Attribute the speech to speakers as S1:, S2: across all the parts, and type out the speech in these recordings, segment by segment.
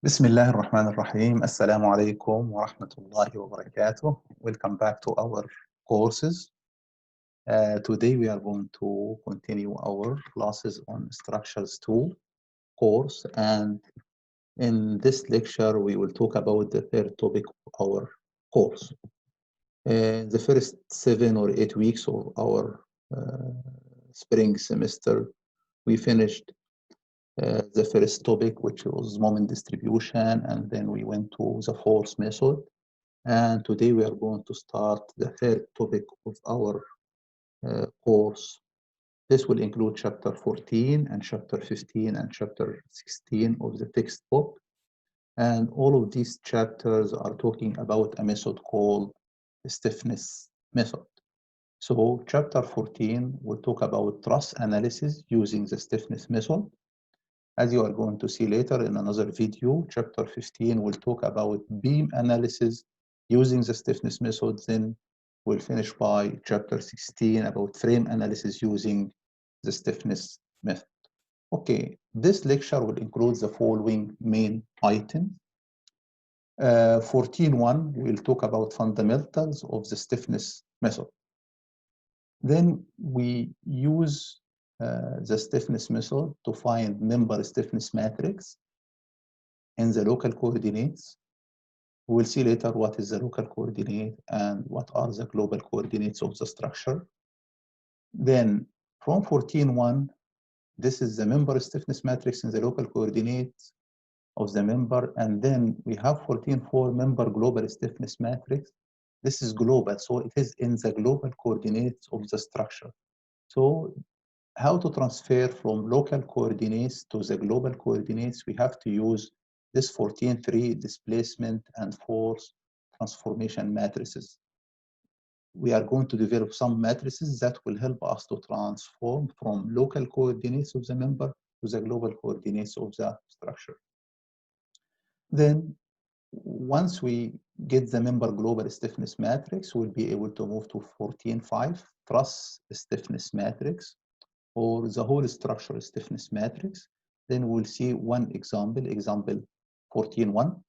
S1: بسم الله الرحمن الرحيم. السلام عليكم ورحمة الله وبركاته. Welcome back to our courses. Today we are going to continue our classes on Structures 2 course, and in this lecture we will talk about the third topic of our course. The first 7 or 8 weeks of our spring semester we finished the first topic, which was moment distribution, and then we went to the force method. And today we are going to start the third topic of our course. This will include chapter 14 and chapter 15 and chapter 16 of the textbook. And all of these chapters are talking about a method called the stiffness method. So chapter 14 will talk about truss analysis using the stiffness method. As you are going to see later in another video, chapter 15 will talk about beam analysis using the stiffness method. Then we'll finish by chapter 16 about frame analysis using the stiffness method. Okay, this lecture will include the following main items. 14.1, we'll talk about fundamentals of the stiffness method. Then we use the stiffness method to find member stiffness matrix in the local coordinates. We'll see later what is the local coordinate and what are the global coordinates of the structure. Then from 14.1, this is the member stiffness matrix in the local coordinates of the member. And then we have 14.4 member global stiffness matrix. This is global, so it is in the global coordinates of the structure. So how to transfer from local coordinates to the global coordinates, we have to use this 14.3 displacement and force transformation matrices. We are going to develop some matrices that will help us to transform from local coordinates of the member to the global coordinates of the structure. Then once we get the member global stiffness matrix, we'll be able to move to 14.5 truss stiffness matrix, or the whole structural stiffness matrix. Then we'll see one example 14.1,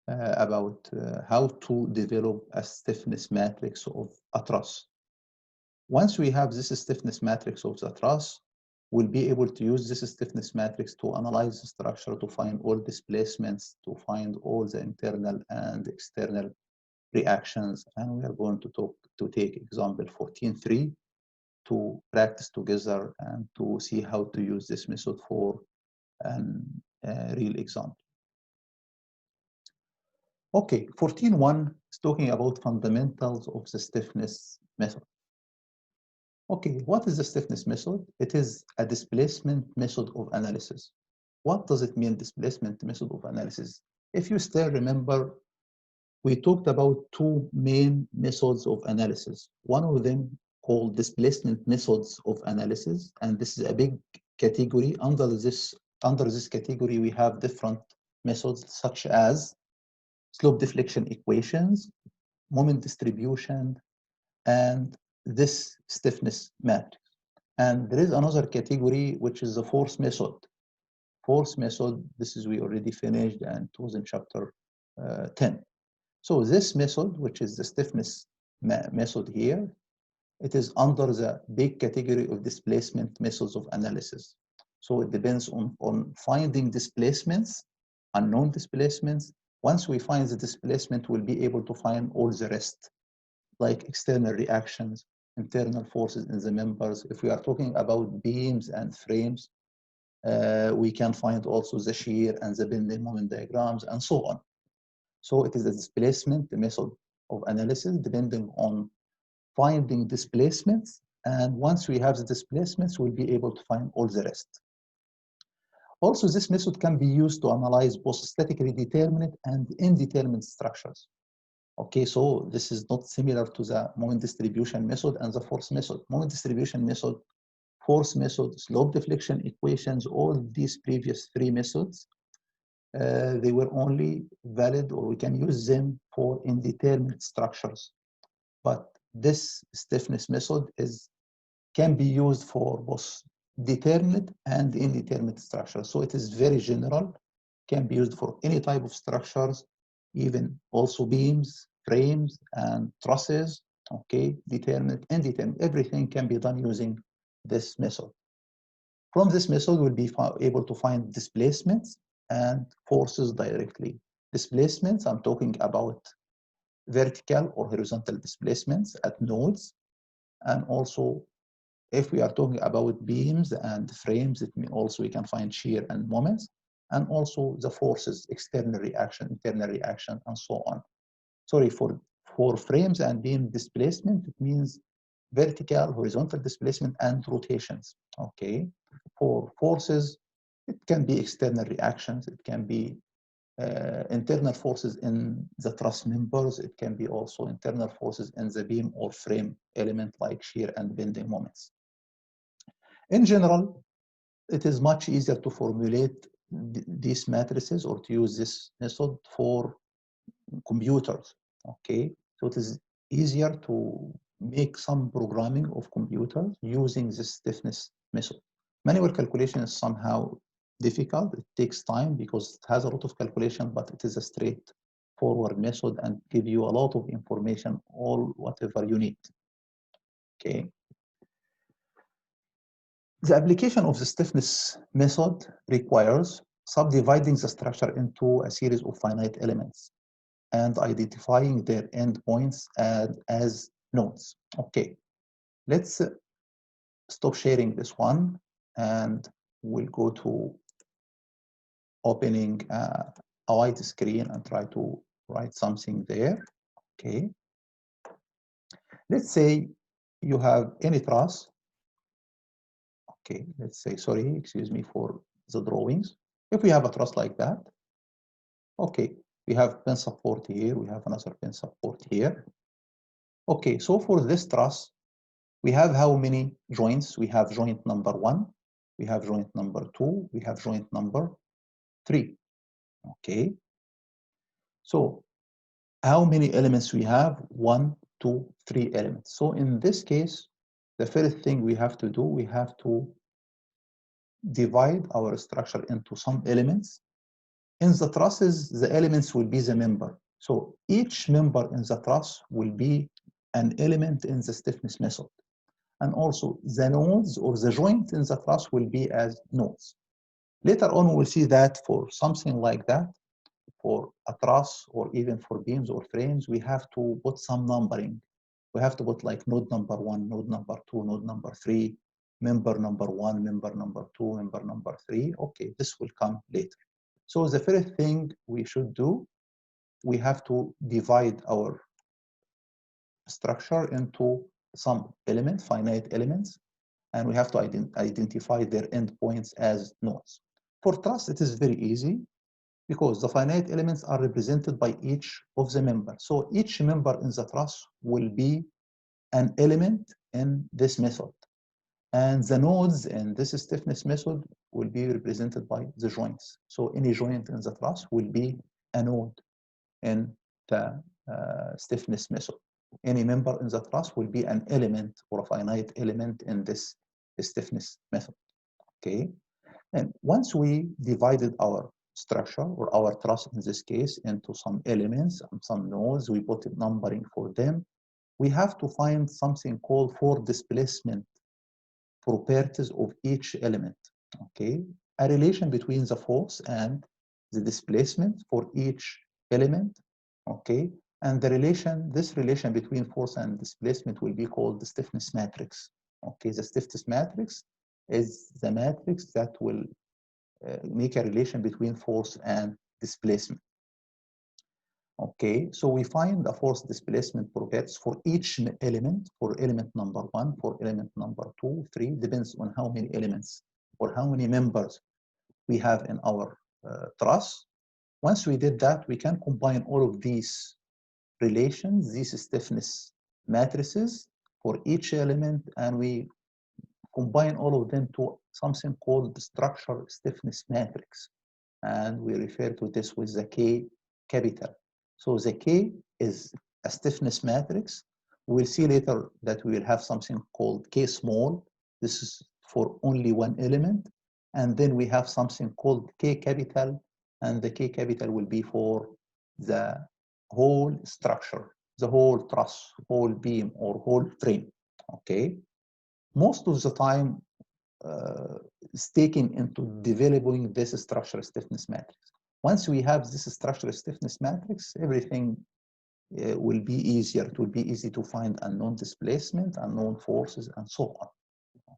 S1: about how to develop a stiffness matrix of a truss. Once we have this stiffness matrix of the truss, we'll be able to use this stiffness matrix to analyze the structure, to find all displacements, to find all the internal and external reactions. And we are going to take example 14.3 to practice together and to see how to use this method for a real example. Okay, 14.1 is talking about fundamentals of the stiffness method. Okay, what is the stiffness method? It is a displacement method of analysis. What does it mean, displacement method of analysis? If you still remember, we talked about two main methods of analysis. One of them called displacement methods of analysis, and this is a big category. Under this category, we have different methods such as slope deflection equations, moment distribution, and this stiffness matrix. And there is another category which is the force method. Force method, this is we already finished, and it was in chapter 10. So this method, which is the stiffness method here, it is under the big category of displacement methods of analysis. So it depends on finding displacements, unknown displacements. Once we find the displacement, we'll be able to find all the rest, like external reactions, internal forces in the members. If we are talking about beams and frames, we can find also the shear and the bending moment diagrams and so on. So it is a displacement method of analysis depending on finding displacements, and once we have the displacements, we'll be able to find all the rest. Also, this method can be used to analyze both statically determinate and indeterminate structures. Okay, so this is not similar to the moment distribution method and the force method. Moment distribution method, force method, slope deflection equations, all these previous three methods, they were only valid, or we can use them for indeterminate structures. But this stiffness method can be used for both determinate and indeterminate structures. So it is very general. can be used for any type of structures, even also beams, frames, and trusses, okay, determinate, indeterminate, everything can be done using this method. From this method, we'll be able to find displacements and forces directly. Displacements, I'm talking about vertical or horizontal displacements at nodes, and also if we are talking about beams and frames, it means also we can find shear and moments, and also the forces, external reaction, internal reaction, and so on. Sorry, for frames and beam displacement, it means vertical, horizontal displacement, and rotations, okay? For forces, it can be external reactions, it can be internal forces in the truss members, it can be also internal forces in the beam or frame element like shear and bending moments. In general, it is much easier to formulate these matrices or to use this method for computers, okay? So it is easier to make some programming of computers using this stiffness method. Manual calculation is somehow difficult. It takes time because it has a lot of calculation, but it is a straightforward method and give you a lot of information, all whatever you need, okay? The application of the stiffness method requires subdividing the structure into a series of finite elements and identifying their endpoints as nodes. Okay, let's stop sharing this one and we'll go to opening a white screen and try to write something there. Okay, let's say you have any truss. Okay, let's say, sorry, excuse me for the drawings. If we have a truss like that, okay, we have pin support here, we have another pin support here. Okay, so for this truss, we have how many joints? We have joint number 1, we have joint number 2, we have joint number 3. Okay, so how many elements we have? 1, 2, 3 elements. So in this case, the first thing we have to do, we have to divide our structure into some elements. In the trusses, the elements will be the member. So each member in the truss will be an element in the stiffness method. And also the nodes or the joint in the truss will be as nodes. Later on, we'll see that for something like that, for a truss or even for beams or frames, we have to put some numbering. We have to put like node number 1, node number 2, node number 3, member number 1, member number 2, member number 3. Okay, this will come later. So the first thing we should do, we have to divide our structure into some elements, finite elements, and we have to identify their endpoints as nodes. For truss, it is very easy because the finite elements are represented by each of the members. So each member in the truss will be an element in this method. And the nodes in this stiffness method will be represented by the joints. So any joint in the truss will be a node in the stiffness method. Any member in the truss will be an element or a finite element in this stiffness method. Okay, and once we divided our structure or our truss in this case into some elements and some nodes, we put numbering for them. We have to find something called for displacement properties of each element. Okay, a relation between the force and the displacement for each element. Okay, and this relation between force and displacement will be called the stiffness matrix. Okay, the stiffness matrix is the matrix that will make a relation between force and displacement. Okay, so we find the force displacement properties for each element, for element number 1, for element number 2, 3, depends on how many elements or how many members we have in our truss. Once we did that, we can combine all of these relations, these stiffness matrices for each element, and we combine all of them to something called the structure stiffness matrix. And we refer to this with the K capital. So the K is a stiffness matrix. We'll see later that we will have something called K small. This is for only one element. And then we have something called K capital. and the K capital will be for the whole structure, the whole truss, whole beam, or whole frame. Okay, most of the time is taken into developing this structural stiffness matrix. Once we have this structural stiffness matrix, everything will be easier. It will be easy to find unknown displacement, unknown forces, and so on.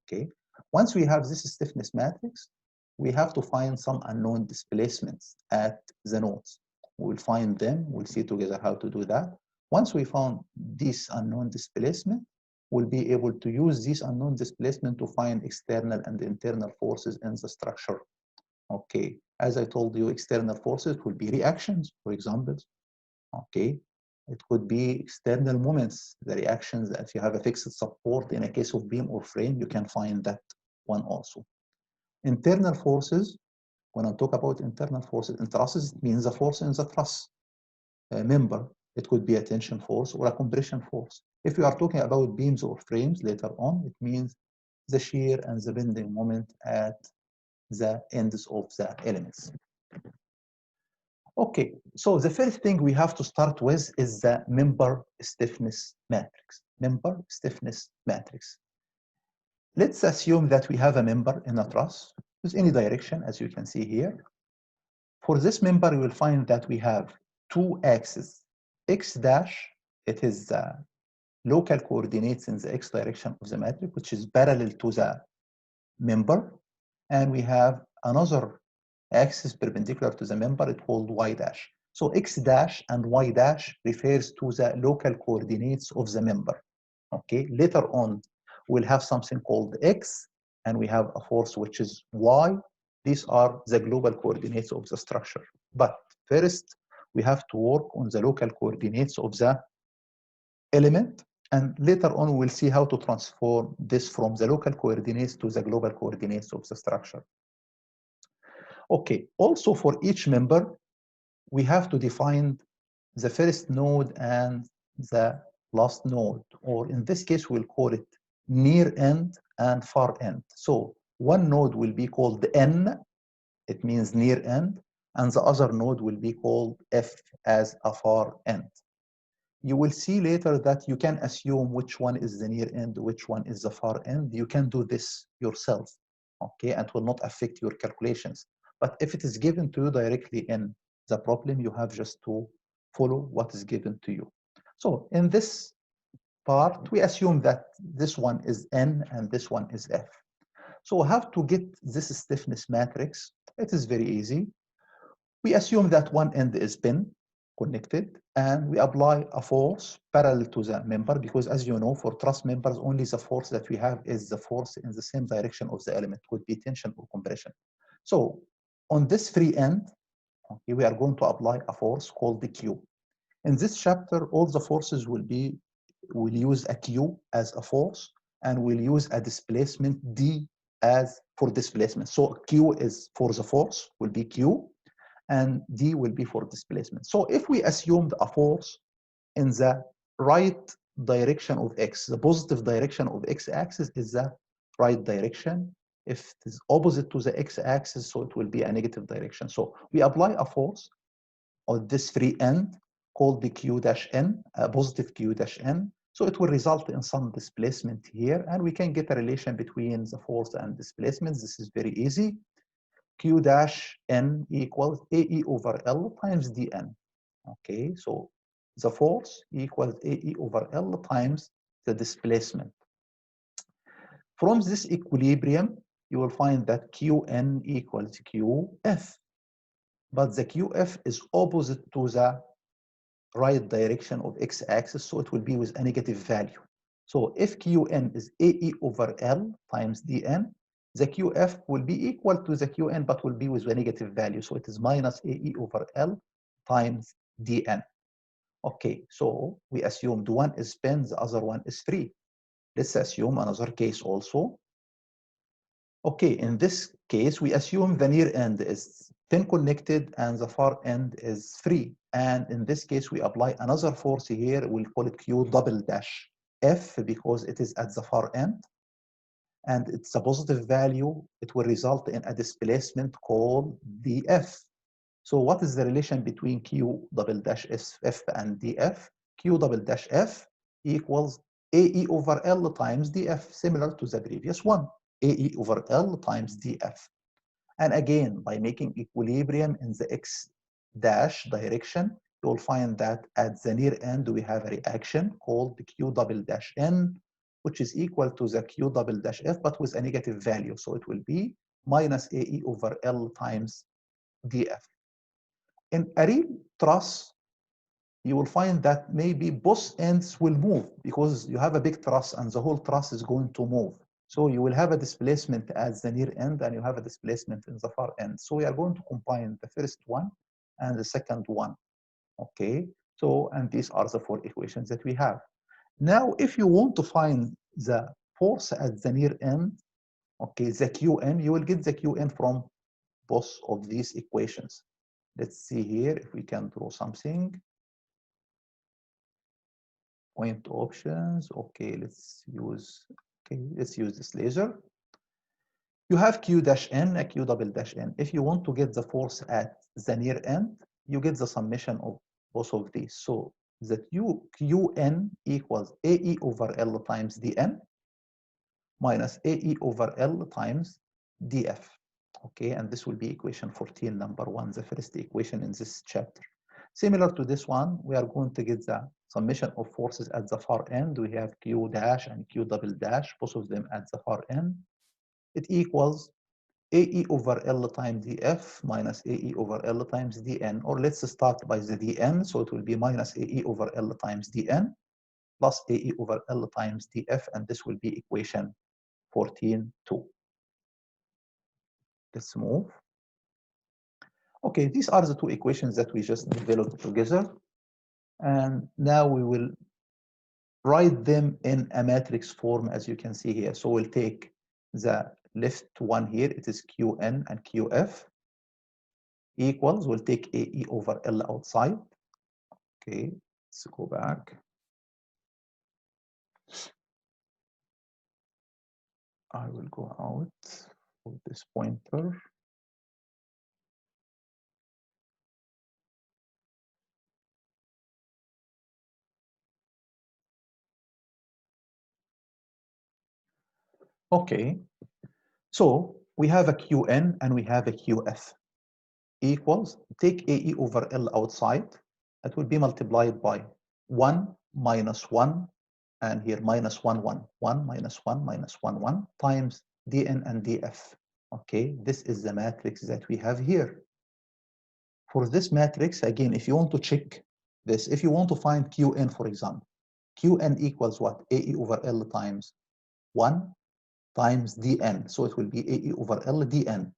S1: Okay. Once we have this stiffness matrix, we have to find some unknown displacements at the nodes. We'll find them. We'll see together how to do that. Once we found this unknown displacement, we'll be able to use this unknown displacement to find external and internal forces in the structure. Okay. As I told you, external forces will be reactions, for example. Okay. It could be external moments, the reactions. If you have a fixed support in a case of beam or frame, you can find that one also. Internal forces, when I talk about internal forces in trusses, it means a force in the truss member. It could be a tension force or a compression force. If we are talking about beams or frames later on, it means the shear and the bending moment at the ends of the elements. Okay, so the first thing we have to start with is the member stiffness matrix. Member stiffness matrix. Let's assume that we have a member in a truss with any direction, as you can see here. For this member, you will find that we have two axes. X dash, it is the local coordinates in the x direction of the matrix, which is parallel to the member. And we have another axis perpendicular to the member, it's called y dash. So x dash and y dash refers to the local coordinates of the member. Okay, later on, we'll have something called x, and we have a force which is y. These are the global coordinates of the structure. But first, we have to work on the local coordinates of the element, and later on, we'll see how to transform this from the local coordinates to the global coordinates of the structure. Okay, also for each member, we have to define the first node and the last node, or in this case, we'll call it near end and far end. So one node will be called N, it means near end, and the other node will be called F as a far end. You will see later that you can assume which one is the near end, which one is the far end. You can do this yourself, okay, and it will not affect your calculations. But if it is given to you directly in the problem, you have just to follow what is given to you. So in this part, we assume that this one is N and this one is F. So how to get this stiffness matrix? It is very easy. We assume that one end is pin connected, and we apply a force parallel to the member, because as you know, for truss members, only the force that we have is the force in the same direction of the element, could be tension or compression. So on this free end, okay, we are going to apply a force called the Q. In this chapter, all the forces will use a Q as a force, and we'll use a displacement D as for displacement. So Q is for the force, will be Q, and D will be for displacement. So if we assumed a force in the right direction of X, the positive direction of X axis is the right direction. If it is opposite to the X axis, so it will be a negative direction. So we apply a force on this free end called the Q dash N, a positive Q dash N. So it will result in some displacement here, and we can get a relation between the force and displacement. This is very easy. Q dash N equals AE over L times dN. Okay, so the force equals AE over L times the displacement. From this equilibrium, you will find that Qn equals Qf. But the Qf is opposite to the right direction of x-axis, so it will be with a negative value. So if Qn is AE over L times dN, the Qf will be equal to the Qn, but will be with a negative value. So it is minus AE over L times dN. Okay, so we assumed one is pin, the other one is free. Let's assume another case also. Okay, in this case, we assume the near end is pin connected and the far end is free. And in this case, we apply another force here. We'll call it Q double dash F because it is at the far end. And it's a positive value. It will result in a displacement called dF. So what is the relation between Q double dash F and DF? Q double dash F equals AE over L times DF, similar to the previous one, AE over L times DF. And again, by making equilibrium in the X dash direction, you'll find that at the near end, we have a reaction called the Q double dash N, which is equal to the Q double dash F, but with a negative value. So it will be minus AE over L times DF. In a real truss, you will find that maybe both ends will move because you have a big truss and the whole truss is going to move. So you will have a displacement at the near end and you have a displacement in the far end. So we are going to combine the first one and the second one. Okay, so and these are the four equations that we have. Now, if you want to find the force at the near end, okay, the Qn, you will get the Qn from both of these equations. Let's see here if we can draw something. Point options. Okay, let's use this laser. You have Q dash N and Q double dash N. If you want to get the force at the near end, you get the summation of both of these. So that Qn equals AE over L times dN minus AE over L times dF. Okay, and this will be equation 14, number 1, the first equation in this chapter. Similar to this one, we are going to get the summation of forces at the far end. We have Q dash and Q double dash, both of them at the far end. It equals AE over L times dF minus AE over L times dN, or let's start by the dN, so it will be minus AE over L times dN plus AE over L times dF, and this will be equation 14(2). Let's move. Okay, these are the two equations that we just developed together. And now we will write them in a matrix form, as you can see here. So we'll take the left one here, it is Qn and Qf equals, we'll take AE over L outside. Okay, let's go back. I will go out of this pointer. Okay, so we have a Qn and we have a Qf equals, take AE over L outside, it will be multiplied by 1 minus 1, and here minus 1, 1, 1 minus 1 minus 1, 1 times dN and dF. Okay, this is the matrix that we have here. For this matrix, again, if you want to check this, if you want to find Qn, for example, Qn equals what? AE over L times 1 times dN. So it will be AE over L dN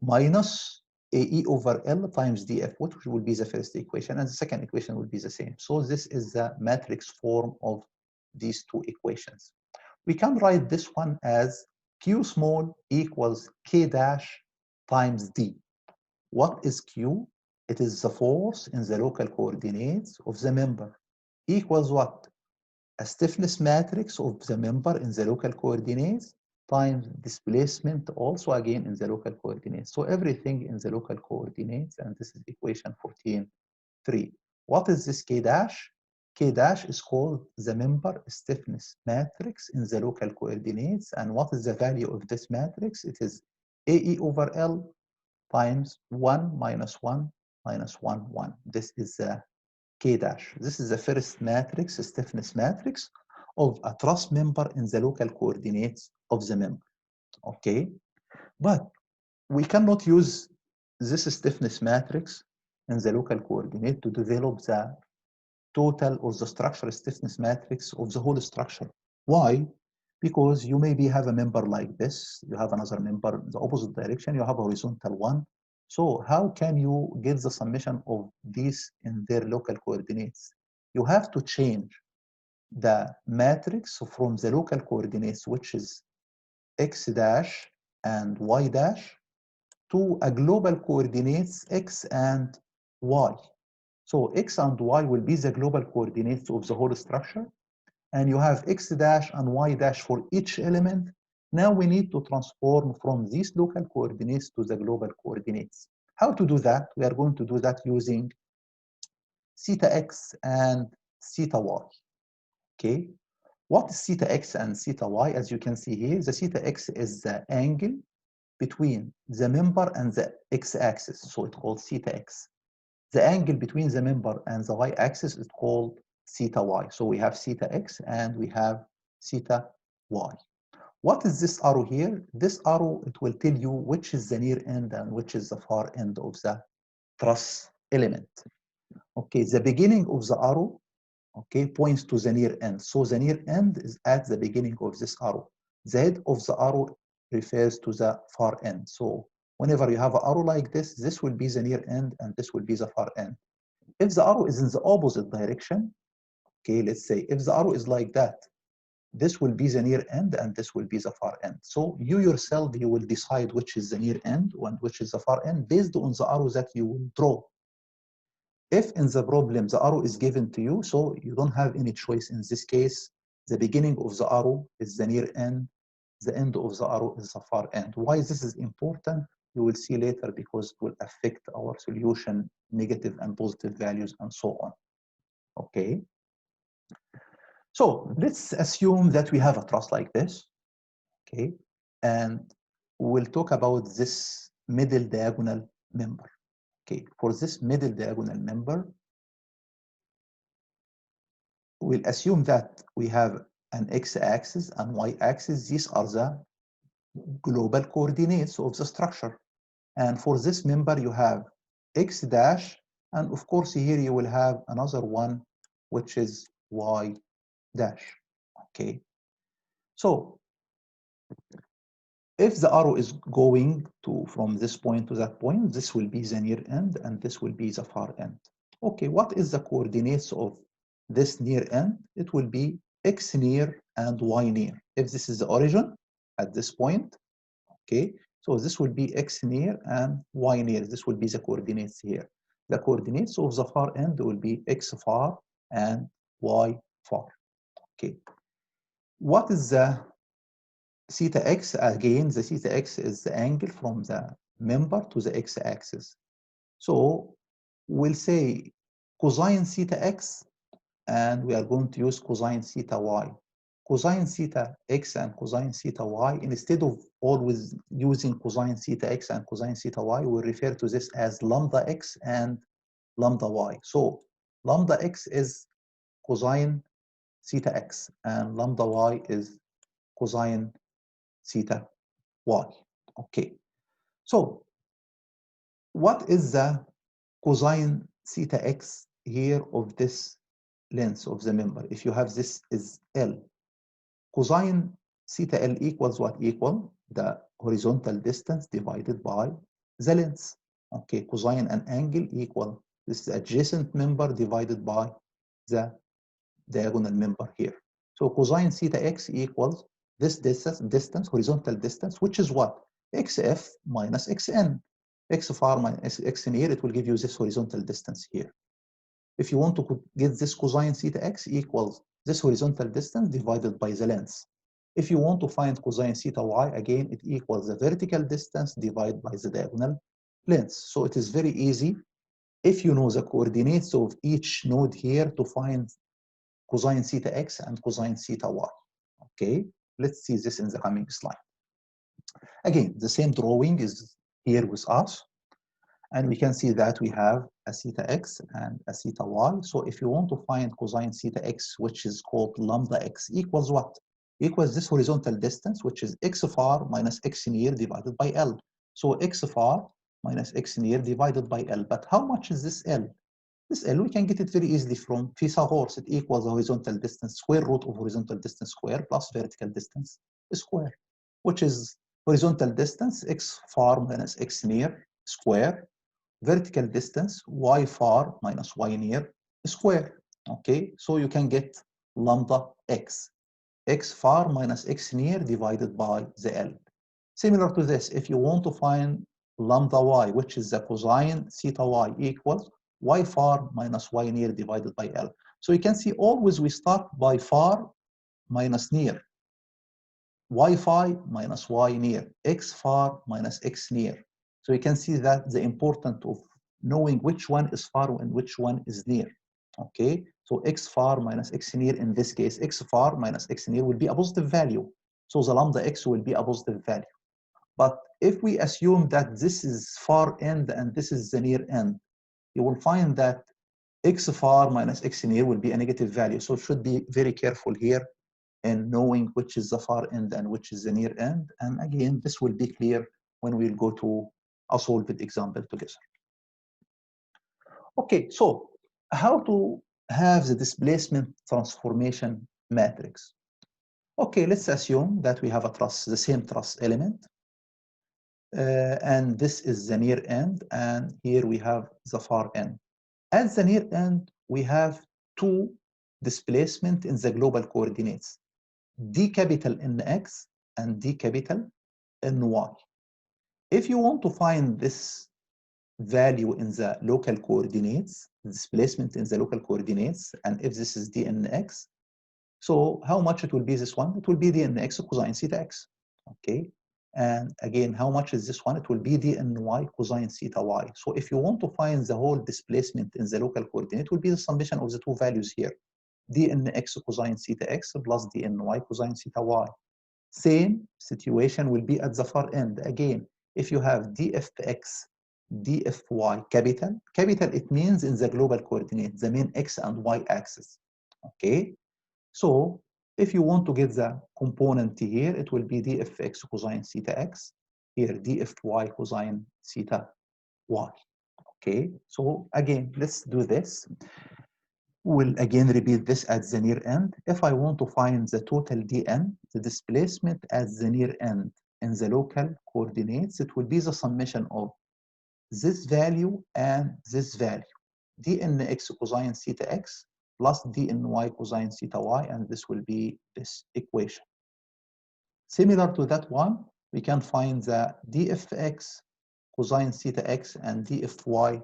S1: minus AE over L times dF, which will be the first equation, and the second equation will be the same. So this is the matrix form of these two equations. We can write this one as Q small equals K dash times D. What is Q? It is the force in the local coordinates of the member equals what? A stiffness matrix of the member in the local coordinates times displacement also again in the local coordinates. So everything in the local coordinates, and this is equation 14(3). What is this K dash? K dash is called the member stiffness matrix in the local coordinates. And what is the value of this matrix? It is AE over L times 1 minus 1 minus 1, 1. This is the K dash. This is the first matrix, stiffness matrix of a truss member in the local coordinates of the member. Okay, but we cannot use this stiffness matrix in the local coordinate to develop the total or the structural stiffness matrix of the whole structure. Why? Because you maybe have a member like this, you have another member in the opposite direction, you have a horizontal one. So how can you get the summation of these in their local coordinates? You have to change the matrix from the local coordinates, which is x dash and y dash, to a global coordinates x and y. So x and y will be the global coordinates of the whole structure, and you have x dash and y dash for each element. Now we need to transform from these local coordinates to the global coordinates. How to do that? We are going to do that using theta x and theta y. Okay. What is theta x and theta y? As you can see here, the theta x is the angle between the member and the x-axis, so it's called theta x. The angle between the member and the y-axis is called theta y. So we have theta x and we have theta y. What is this arrow here? This arrow, it will tell you which is the near end and which is the far end of the truss element. Okay, the beginning of the arrow, okay, points to the near end. So the near end is at the beginning of this arrow. The head of the arrow refers to the far end. So whenever you have an arrow like this will be the near end and this will be the far end. If the arrow is in the opposite direction, okay, let's say if the arrow is like that, this will be the near end and this will be the far end. So you yourself, you will decide which is the near end and which is the far end based on the arrow that you will draw. If in the problem the arrow is given to you, so you don't have any choice in this case, the beginning of the arrow is the near end, the end of the arrow is the far end. Why this is important, you will see later, because it will affect our solution, negative and positive values and so on. Okay. So let's assume that we have a truss like this, okay, and we'll talk about this middle diagonal member. Okay, for this middle diagonal member, we'll assume that we have an x-axis and y-axis. These are the global coordinates of the structure. And for this member, you have x dash, and of course here you will have another one, which is y dash. Okay, so if the arrow is going to from this point to that point, this will be the near end and this will be the far end. Okay, what is the coordinates of this near end? It will be x near and y near. If this is the origin at this point, okay, so this will be x near and y near. This will be the coordinates here. The coordinates of the far end will be x far and y far. Okay, what is the theta x? Again, the theta x is the angle from the member to the x-axis. So we'll say cosine theta x, and we are going to use cosine theta y. Cosine theta x and cosine theta y, instead of always using cosine theta x and cosine theta y, we refer to this as lambda x and lambda y. So lambda x is cosine theta x and lambda y is cosine theta y. Okay, so what is the cosine theta x here of this length of the member? If you have this is L, cosine theta L equals what? Equal the horizontal distance divided by the length. Okay, cosine an angle equal this adjacent member divided by the diagonal member here. So cosine theta x equals this distance, horizontal distance, which is what? xf minus xn. X far minus x near, it will give you this horizontal distance here. If you want to get this cosine theta x equals this horizontal distance divided by the length. If you want to find cosine theta y, again, it equals the vertical distance divided by the diagonal length. So it is very easy if you know the coordinates of each node here to find cosine theta x and cosine theta y. Okay, let's see this in the coming slide. Again, the same drawing is here with us, and we can see that we have a theta x and a theta y. So if you want to find cosine theta x, which is called lambda x, equals what? Equals this horizontal distance, which is x far minus x near divided by L. So x far minus x near divided by L. But how much is this L? This L, we can get it very easily from Pythagoras. It equals the horizontal distance, square root of horizontal distance square plus vertical distance square, which is horizontal distance, x far minus x near square, vertical distance, y far minus y near square. Okay, so you can get lambda x, x far minus x near divided by the L. Similar to this, if you want to find lambda y, which is the cosine theta y, equals y far minus y near divided by L. So you can see always we start by far minus near, y far minus y near, x far minus x near. So you can see that the importance of knowing which one is far and which one is near. Okay, so x far minus x near, in this case, x far minus x near will be a positive value. So the lambda x will be a positive value. But if we assume that this is far end and this is the near end, you will find that x far minus x near will be a negative value. So should be very careful here in knowing which is the far end and which is the near end. And again, this will be clear when we'll go to a solved example together. Okay, so how to have the displacement transformation matrix? Okay, let's assume that we have a truss, the same truss element, and this is the near end, and here we have the far end. At the near end, we have two displacement in the global coordinates, d capital Nx and d capital Ny. If you want to find this value in the local coordinates, displacement in the local coordinates, and if this is dnx, so how much it will be this one? It will be dnx cosine theta x, okay? And again, how much is this one? It will be dny cosine theta y. So if you want to find the whole displacement in the local coordinate, it will be the summation of the two values here, dnx cosine theta x plus dny cosine theta y. Same situation will be at the far end. Again, if you have dfx, dfy capital, it means in the global coordinate, the main x and y axis, okay? So if you want to get the component here, it will be dfx cosine theta x, here dfy cosine theta y, okay? So again, let's do this. We'll again repeat this at the near end. If I want to find the total dn, the displacement at the near end in the local coordinates, it will be the summation of this value and this value, dnx cosine theta x plus dny cosine theta y, and this will be this equation. Similar to that one, we can find the dfx cosine theta x and dfy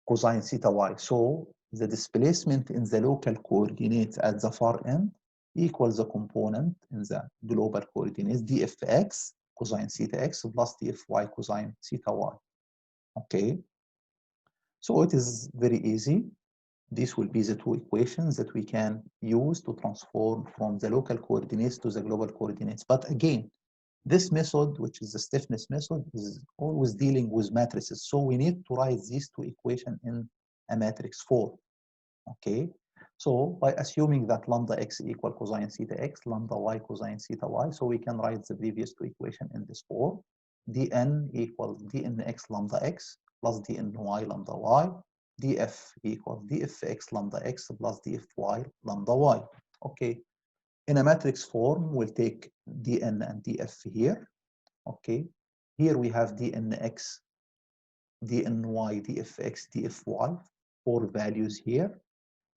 S1: cosine theta y. So the displacement in the local coordinates at the far end equals the component in the global coordinates, dfx cosine theta x plus dfy cosine theta y. Okay, so it is very easy. These will be the two equations that we can use to transform from the local coordinates to the global coordinates. But again, this method, which is the stiffness method, is always dealing with matrices. So we need to write these two equations in a matrix form. Okay, so by assuming that lambda x equal cosine theta x, lambda y cosine theta y, so we can write the previous two equations in this form. dn equals dnx lambda x plus dny lambda y, df equals dfx lambda x plus dfy lambda y. Okay, in a matrix form, we'll take dn and df here. Okay, here we have dnx, dny, dfx, dfy, four values here.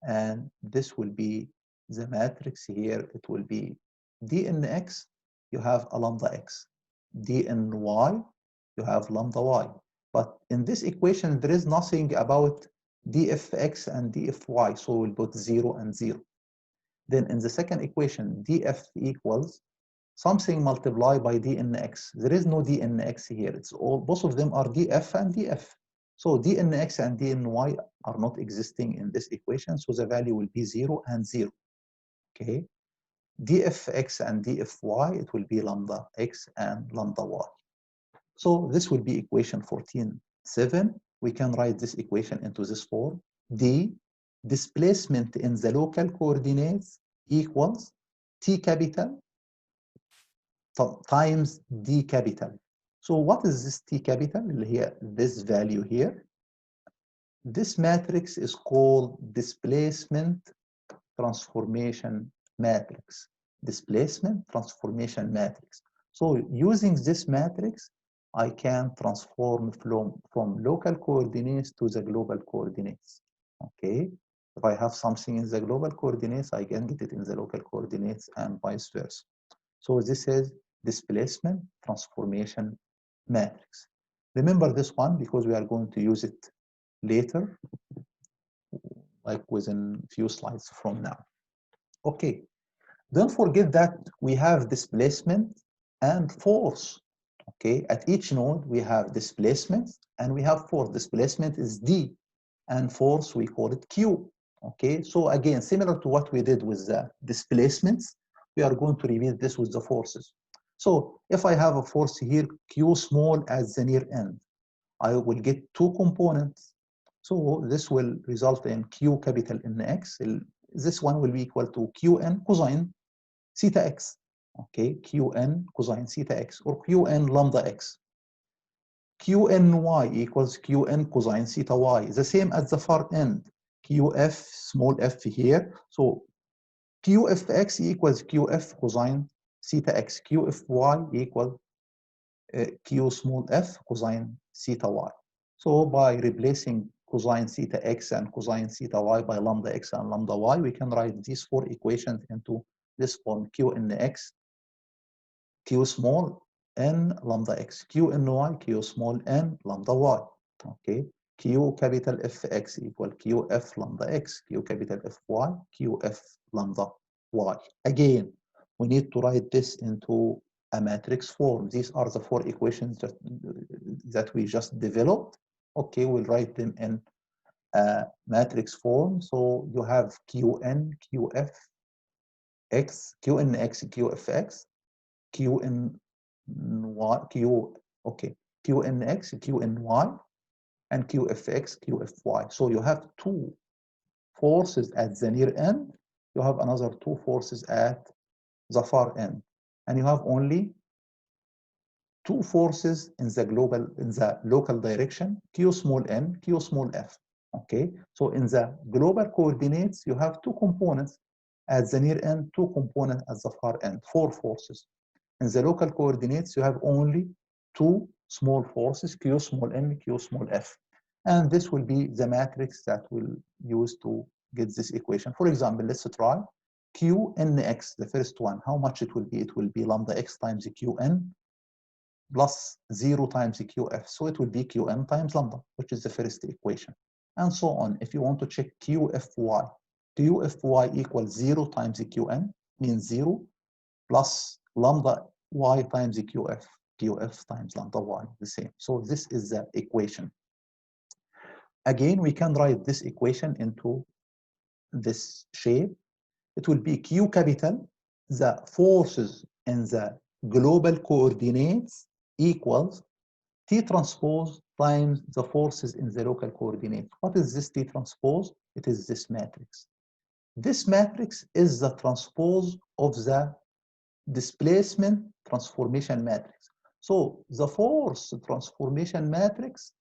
S1: And this will be the matrix here. It will be dnx, you have a lambda x. dny, you have lambda y. But in this equation, there is nothing about dfx and dfy, so we'll put 0 and 0. Then in the second equation, df equals something multiplied by dnx. There is no dnx here. It's all, both of them are df and df. So dnx and dny are not existing in this equation, so the value will be 0 and 0. Okay, dfx and dfy, it will be lambda x and lambda y. So this will be equation 14.7. We can write this equation into this form. D, displacement in the local coordinates equals T capital times D capital. So what is this T capital? Here, this value here. This matrix is called displacement transformation matrix. Displacement transformation matrix. So using this matrix, I can transform from local coordinates to the global coordinates. Okay, if I have something in the global coordinates, I can get it in the local coordinates and vice versa. So this is displacement transformation matrix. Remember this one because we are going to use it later, like within a few slides from now. Okay, don't forget that we have displacement and force. Okay, at each node we have displacement and we have force. Displacement is D and force we call it Q. Okay, so again, similar to what we did with the displacements, we are going to repeat this with the forces. So if I have a force here, Q small at the near end, I will get two components. So this will result in Q capital Nx. This one will be equal to Qn cosine theta x. Okay, Qn cosine theta x or Qn lambda x. Qny equals Qn cosine theta y, the same as the far end. Qf, small f here. So Qfx equals Qf cosine theta x. Qfy equals Q small f cosine theta y. So by replacing cosine theta x and cosine theta y by lambda x and lambda y, we can write these four equations into this form: Qnx, Q small n lambda x, Qny, Q small n lambda y. Okay, Q capital Fx equal Qf lambda x, Q capital Fy, Qf lambda y. Again, we need to write this into a matrix form. These are the four equations that we just developed. Okay, we'll write them in a matrix form. So you have Qn, Qf, x, Qnx, Qfx, Qny, Q, okay, Qnx, Qny, and Qfx, Qfy. So you have two forces at the near end. You have another two forces at the far end. And you have only two forces in the local direction, Q small n, Q small f. Okay, so in the global coordinates, you have two components at the near end, two components at the far end, four forces. In the local coordinates, you have only two small forces, Q small n, Q small f. And this will be the matrix that we'll use to get this equation. For example, let's try Qnx, the first one. How much it will be? It will be lambda x times Qn plus 0 times Qf. So it will be Qn times lambda, which is the first equation. And so on. If you want to check Qfy, Qfy equals 0 times Qn, means 0, plus lambda y times Qf, Qf times lambda y, the same. So this is the equation. Again, we can write this equation into this shape. It will be Q capital, the forces in the global coordinates equals T transpose times the forces in the local coordinate. What is this T transpose? It is this matrix. This matrix is the transpose of the displacement transformation matrix. So the force transformation matrix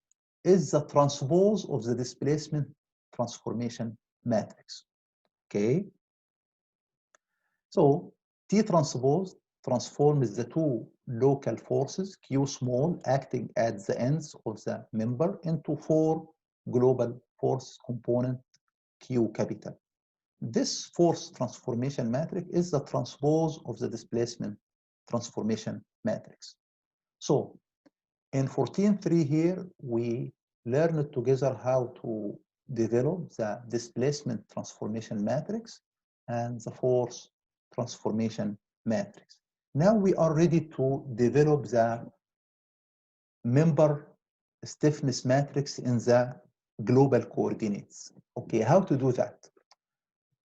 S1: is the transpose of the displacement transformation matrix. Okay. So T transpose transforms the two local forces, Q small, acting at the ends of the member, into four global force component, Q capital. This force transformation matrix is the transpose of the displacement transformation matrix. So in 14.3 here, we learned together how to develop the displacement transformation matrix and the force transformation matrix. Now we are ready to develop the member stiffness matrix in the global coordinates. Okay, how to do that?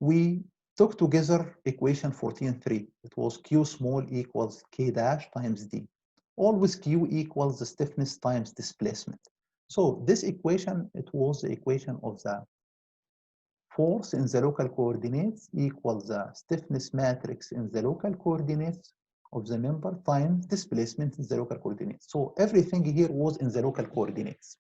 S1: We took together equation 14.3. It was Q small equals K dash times D. Always Q equals the stiffness times displacement. So this equation, it was the equation of the force in the local coordinates equals the stiffness matrix in the local coordinates of the member times displacement in the local coordinates. So everything here was in the local coordinates.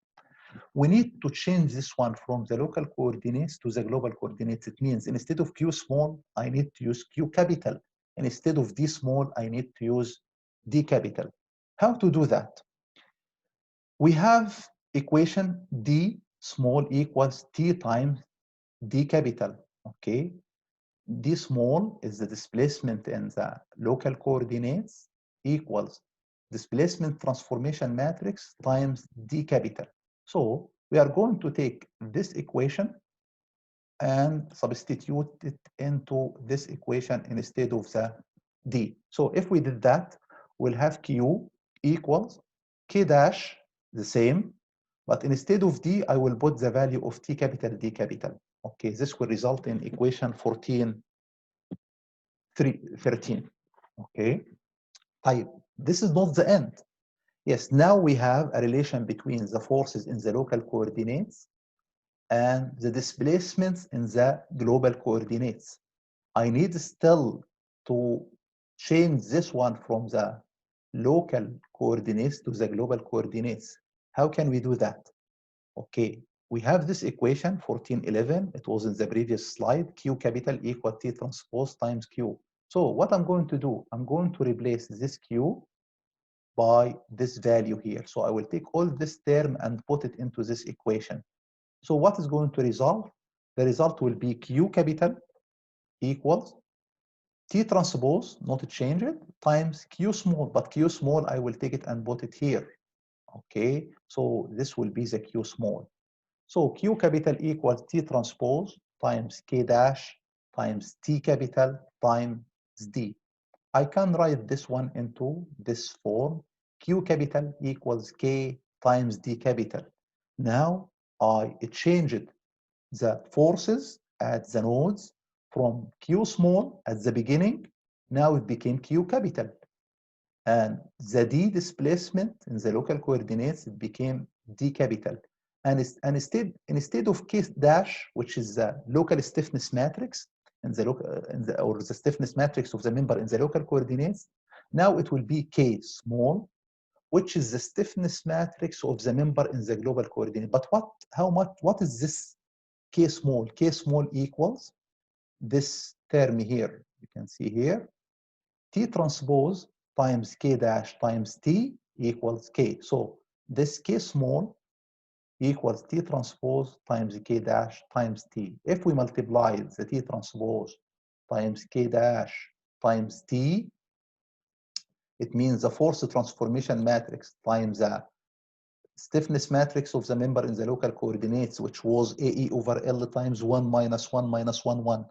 S1: We need to change this one from the local coordinates to the global coordinates. It means instead of Q small, I need to use Q capital. And instead of D small, I need to use D capital. How to do that? We have equation D small equals T times D capital, okay? D small is the displacement in the local coordinates equals displacement transformation matrix times D capital. So we are going to take this equation and substitute it into this equation instead of the D. So if we did that, we'll have Q equals K dash, the same, but instead of D, I will put the value of T capital, D capital. Okay, this will result in equation 13. Okay, type. This is not the end. Yes, now we have a relation between the forces in the local coordinates and the displacements in the global coordinates. I need still to change this one from the local coordinates to the global coordinates. How can we do that? Okay, we have this equation 1411. It was in the previous slide. Q capital equal T transpose times Q. So what I'm going to do, I'm going to replace this Q by this value here. So I will take all this term and put it into this equation. So what is going to result? The result will be Q capital equals T transpose, not change it, times Q small, but Q small, I will take it and put it here. Okay, so this will be the Q small. So Q capital equals T transpose times K dash times T capital times D. I can write this one into this form. Q capital equals K times D capital. Now I changed the forces at the nodes from Q small at the beginning. Now it became Q capital. And the D displacement in the local coordinates, it became D capital. And instead of K dash, which is the local stiffness matrix in the or the stiffness matrix of the member in the local coordinates, now it will be K small, which is the stiffness matrix of the member in the global coordinate. But what is this K small? K small equals this term here. You can see here, T transpose times K dash times T equals K. So this K small equals T transpose times K dash times T. If we multiply the T transpose times K dash times T, it means the force transformation matrix times the stiffness matrix of the member in the local coordinates, which was AE over L times 1 minus 1 minus 1, 1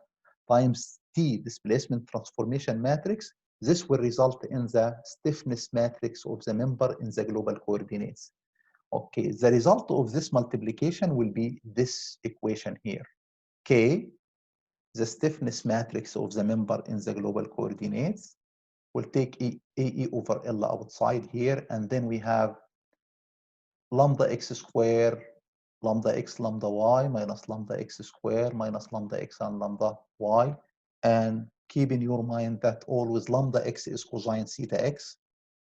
S1: times T displacement transformation matrix. This will result in the stiffness matrix of the member in the global coordinates. Okay, the result of this multiplication will be this equation here. K, the stiffness matrix of the member in the global coordinates, will take AE over L outside here, and then we have lambda x square, lambda x, lambda y, minus lambda x square, minus lambda x and lambda y. And keep in your mind that always lambda x is cosine theta x,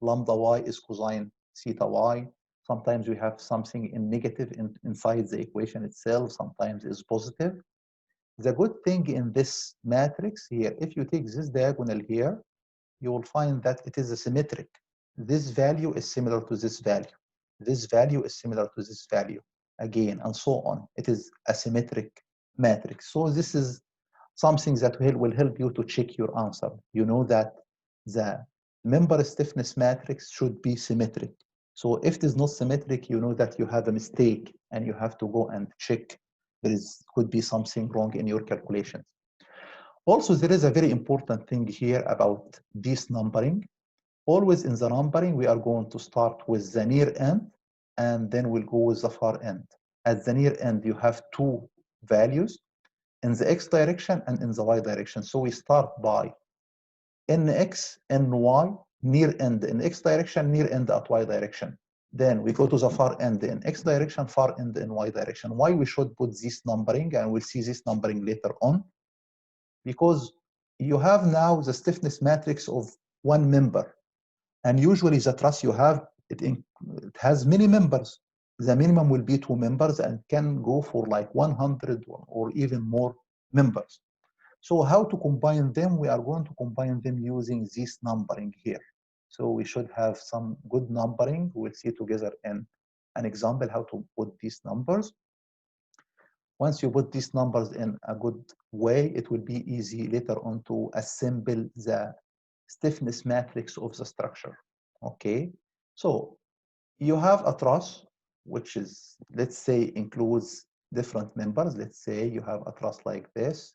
S1: lambda y is cosine theta y. Sometimes we have something in negative inside the equation itself, sometimes it's positive. The good thing in this matrix here, if you take this diagonal here, you will find that it is symmetric. This value is similar to this value. This value is similar to this value again, and so on. It is a symmetric matrix. So this is something that will help you to check your answer. You know that the member stiffness matrix should be symmetric. So if it is not symmetric, you know that you have a mistake and you have to go and check. Could be something wrong in your calculations. Also, there is a very important thing here about this numbering. Always in the numbering, we are going to start with the near end, and then we'll go with the far end. At the near end, you have two values, in the x direction and in the y direction. So we start by nx, ny, near end in x direction, near end at y direction. Then we go to the far end in x direction, far end in y direction. Why we should put this numbering, and we'll see this numbering later on, because you have now the stiffness matrix of one member, and usually the truss you have, it has many members. The minimum will be 2 members and can go for like 100 or even more members. So how to combine them? We are going to combine them using this numbering here. So we should have some good numbering. We'll see together in an example how to put these numbers. Once you put these numbers in a good way, it will be easy later on to assemble the stiffness matrix of the structure. Okay, so you have a truss, which is, let's say, includes different members. Let's say you have a truss like this.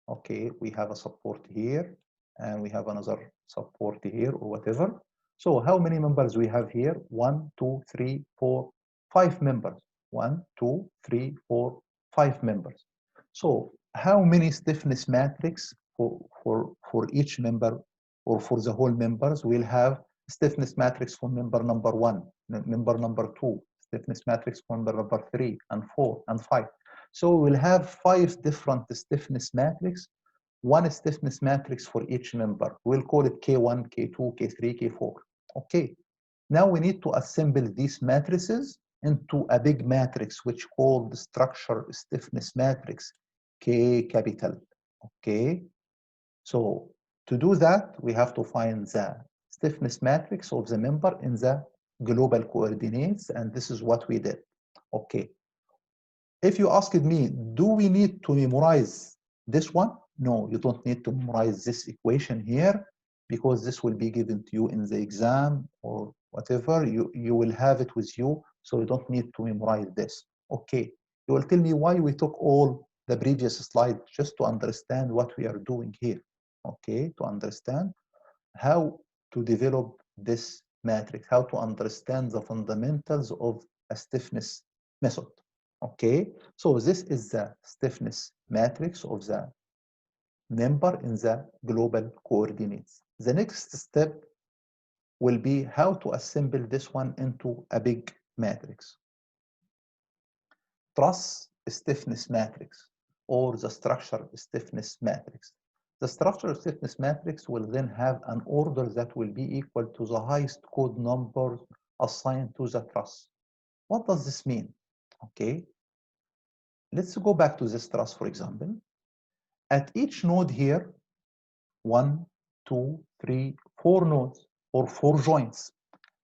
S1: Okay, we have a support here, and we have another support here, or whatever. So how many members we have here? 1, 2, 3, 4, 5 members. 1, 2, 3, 4, 5 members. So how many stiffness matrix for each member or for the whole members? We'll have stiffness matrix for member number 1, member number 2, stiffness matrix for member number 3 and 4 and 5. So we'll have 5 different stiffness matrix, one stiffness matrix for each member. We'll call it K1, K2, K3, K4. Okay. Now we need to assemble these matrices into a big matrix, which called the structure stiffness matrix, K capital. Okay. So to do that, we have to find the stiffness matrix of the member in the global coordinates, and this is what we did. Okay. If you asked me, do we need to memorize this one? No, you don't need to memorize this equation here, because this will be given to you in the exam or whatever. You will have it with you, so you don't need to memorize this. Okay, you will tell me why we took all the previous slide just to understand what we are doing here. Okay, to understand how to develop this matrix, how to understand the fundamentals of a stiffness method. Okay, so this is the stiffness matrix of the member in the global coordinates. The next step will be how to assemble this one into a big matrix. Truss stiffness matrix, or the structure stiffness matrix. The structure stiffness matrix will then have an order that will be equal to the highest code number assigned to the truss. What does this mean? Okay, let's go back to this truss, for example. At each node here, 1, 2, 3, 4 nodes or 4 joints.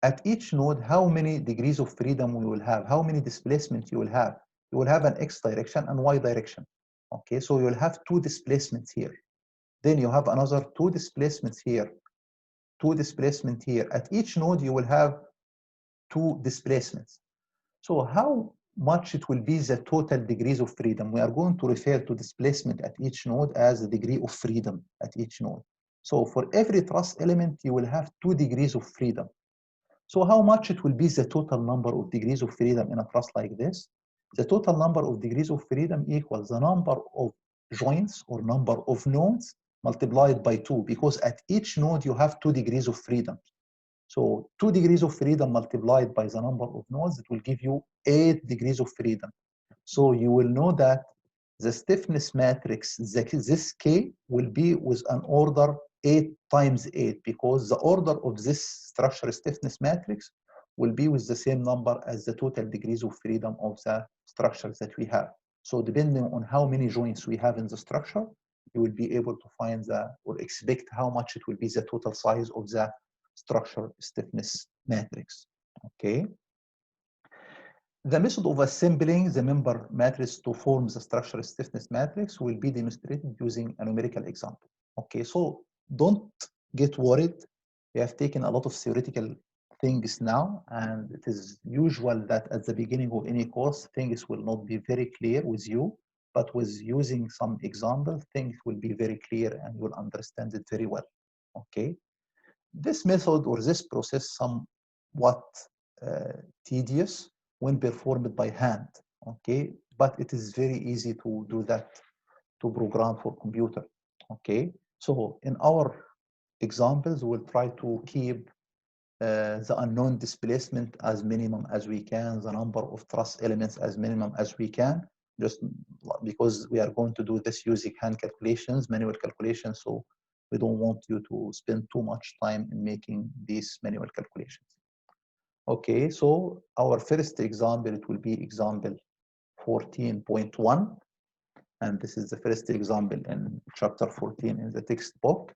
S1: At each node, how many degrees of freedom we will have? How many displacements you will have? You will have an x direction and y direction. Okay, so you will have 2 displacements here. Then you have another 2 displacements here, 2 displacements here. At each node, you will have 2 displacements. So how much it will be the total degrees of freedom? We are going to refer to displacement at each node as the degree of freedom at each node. So for every truss element, you will have 2 degrees of freedom. So how much it will be the total number of degrees of freedom in a truss like this? The total number of degrees of freedom equals the number of joints or number of nodes multiplied by 2, because at each node you have 2 degrees of freedom. So 2 degrees of freedom multiplied by the number of nodes, it will give you 8 degrees of freedom. So you will know that the stiffness matrix, this K, will be with an order 8 times 8, because the order of this structure stiffness matrix will be with the same number as the total degrees of freedom of the structures that we have. So depending on how many joints we have in the structure, you will be able to find or expect how much it will be the total size of the structure stiffness matrix. Okay. The method of assembling the member matrix to form the structure stiffness matrix will be demonstrated using a numerical example. Okay, so don't get worried. We have taken a lot of theoretical things now, and it is usual that at the beginning of any course, things will not be very clear with you, but with using some examples, things will be very clear and you'll understand it very well. Okay. This method or this process somewhat tedious when performed by hand, okay? But it is very easy to do that, to program for computer, okay? So in our examples, we'll try to keep the unknown displacement as minimum as we can, the number of truss elements as minimum as we can, just because we are going to do this using hand calculations, manual calculations, so we don't want you to spend too much time in making these manual calculations. Okay, so our first example, it will be example 14.1, and this is the first example in chapter 14 in the textbook.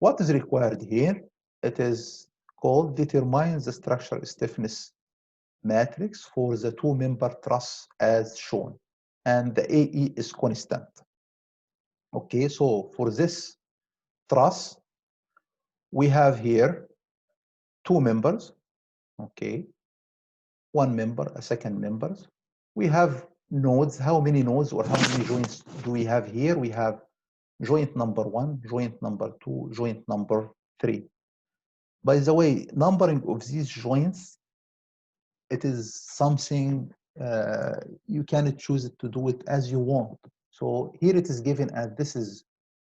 S1: What is required here? It is called determine the structure stiffness matrix for the 2-member truss as shown, and the AE is constant. Okay, so for this truss, we have here 2 members, okay, 1 member, a second members. We have nodes. How many nodes or how many joints do we have here? We have joint number 1, joint number 2, joint number 3. By the way, numbering of these joints, it is something you can choose it to do it as you want. So here it is given as this is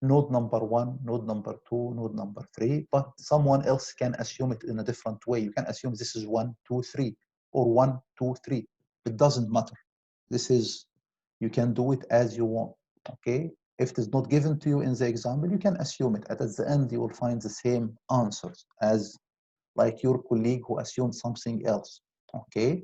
S1: node number 1, node number 2, node number 3, but someone else can assume it in a different way. You can assume this is 1, 2, 3, or 1, 2, 3. It doesn't matter. This is, you can do it as you want, okay? If it is not given to you in the example, you can assume it. At the end, you will find the same answers as like your colleague who assumed something else, okay?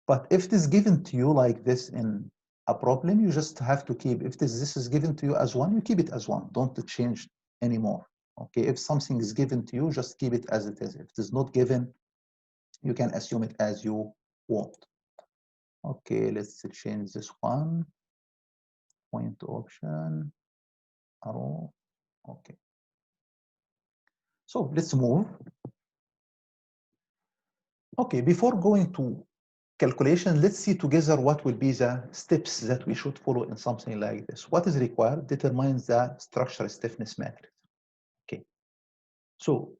S1: But if it is given to you like this in a problem, you just have to keep, if this is given to you as 1, you keep it as 1. Don't change anymore, okay? If something is given to you, just keep it as it is. If it is not given, you can assume it as you want. Okay, let's change this one. Point option, arrow, okay. So let's move. Okay, before going to calculation, let's see together what will be the steps that we should follow in something like this. What is required determines the structure stiffness matrix. Okay, so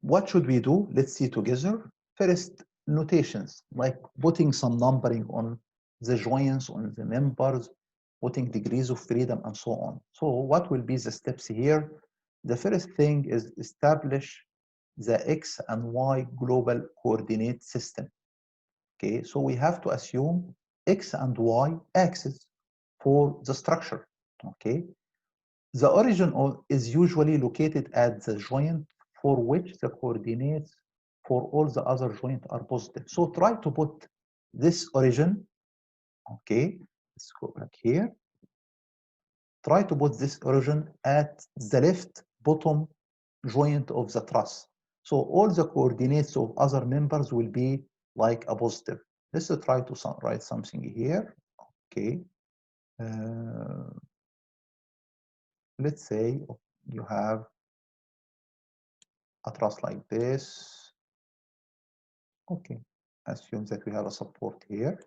S1: what should we do? Let's see together. First, notations, like putting some numbering on the joints, on the members, putting degrees of freedom, and so on. So what will be the steps here? The first thing is establish the X and Y global coordinate system. Okay, so we have to assume X and Y axis for the structure. Okay, the origin is usually located at the joint for which the coordinates for all the other joints are positive. So try to put this origin, okay, let's go back here. Try to put this origin at the left bottom joint of the truss. So all the coordinates of other members will be like a positive. Let's try to write something here. Okay. Let's say you have a truss like this. Okay. Assume that we have a support here.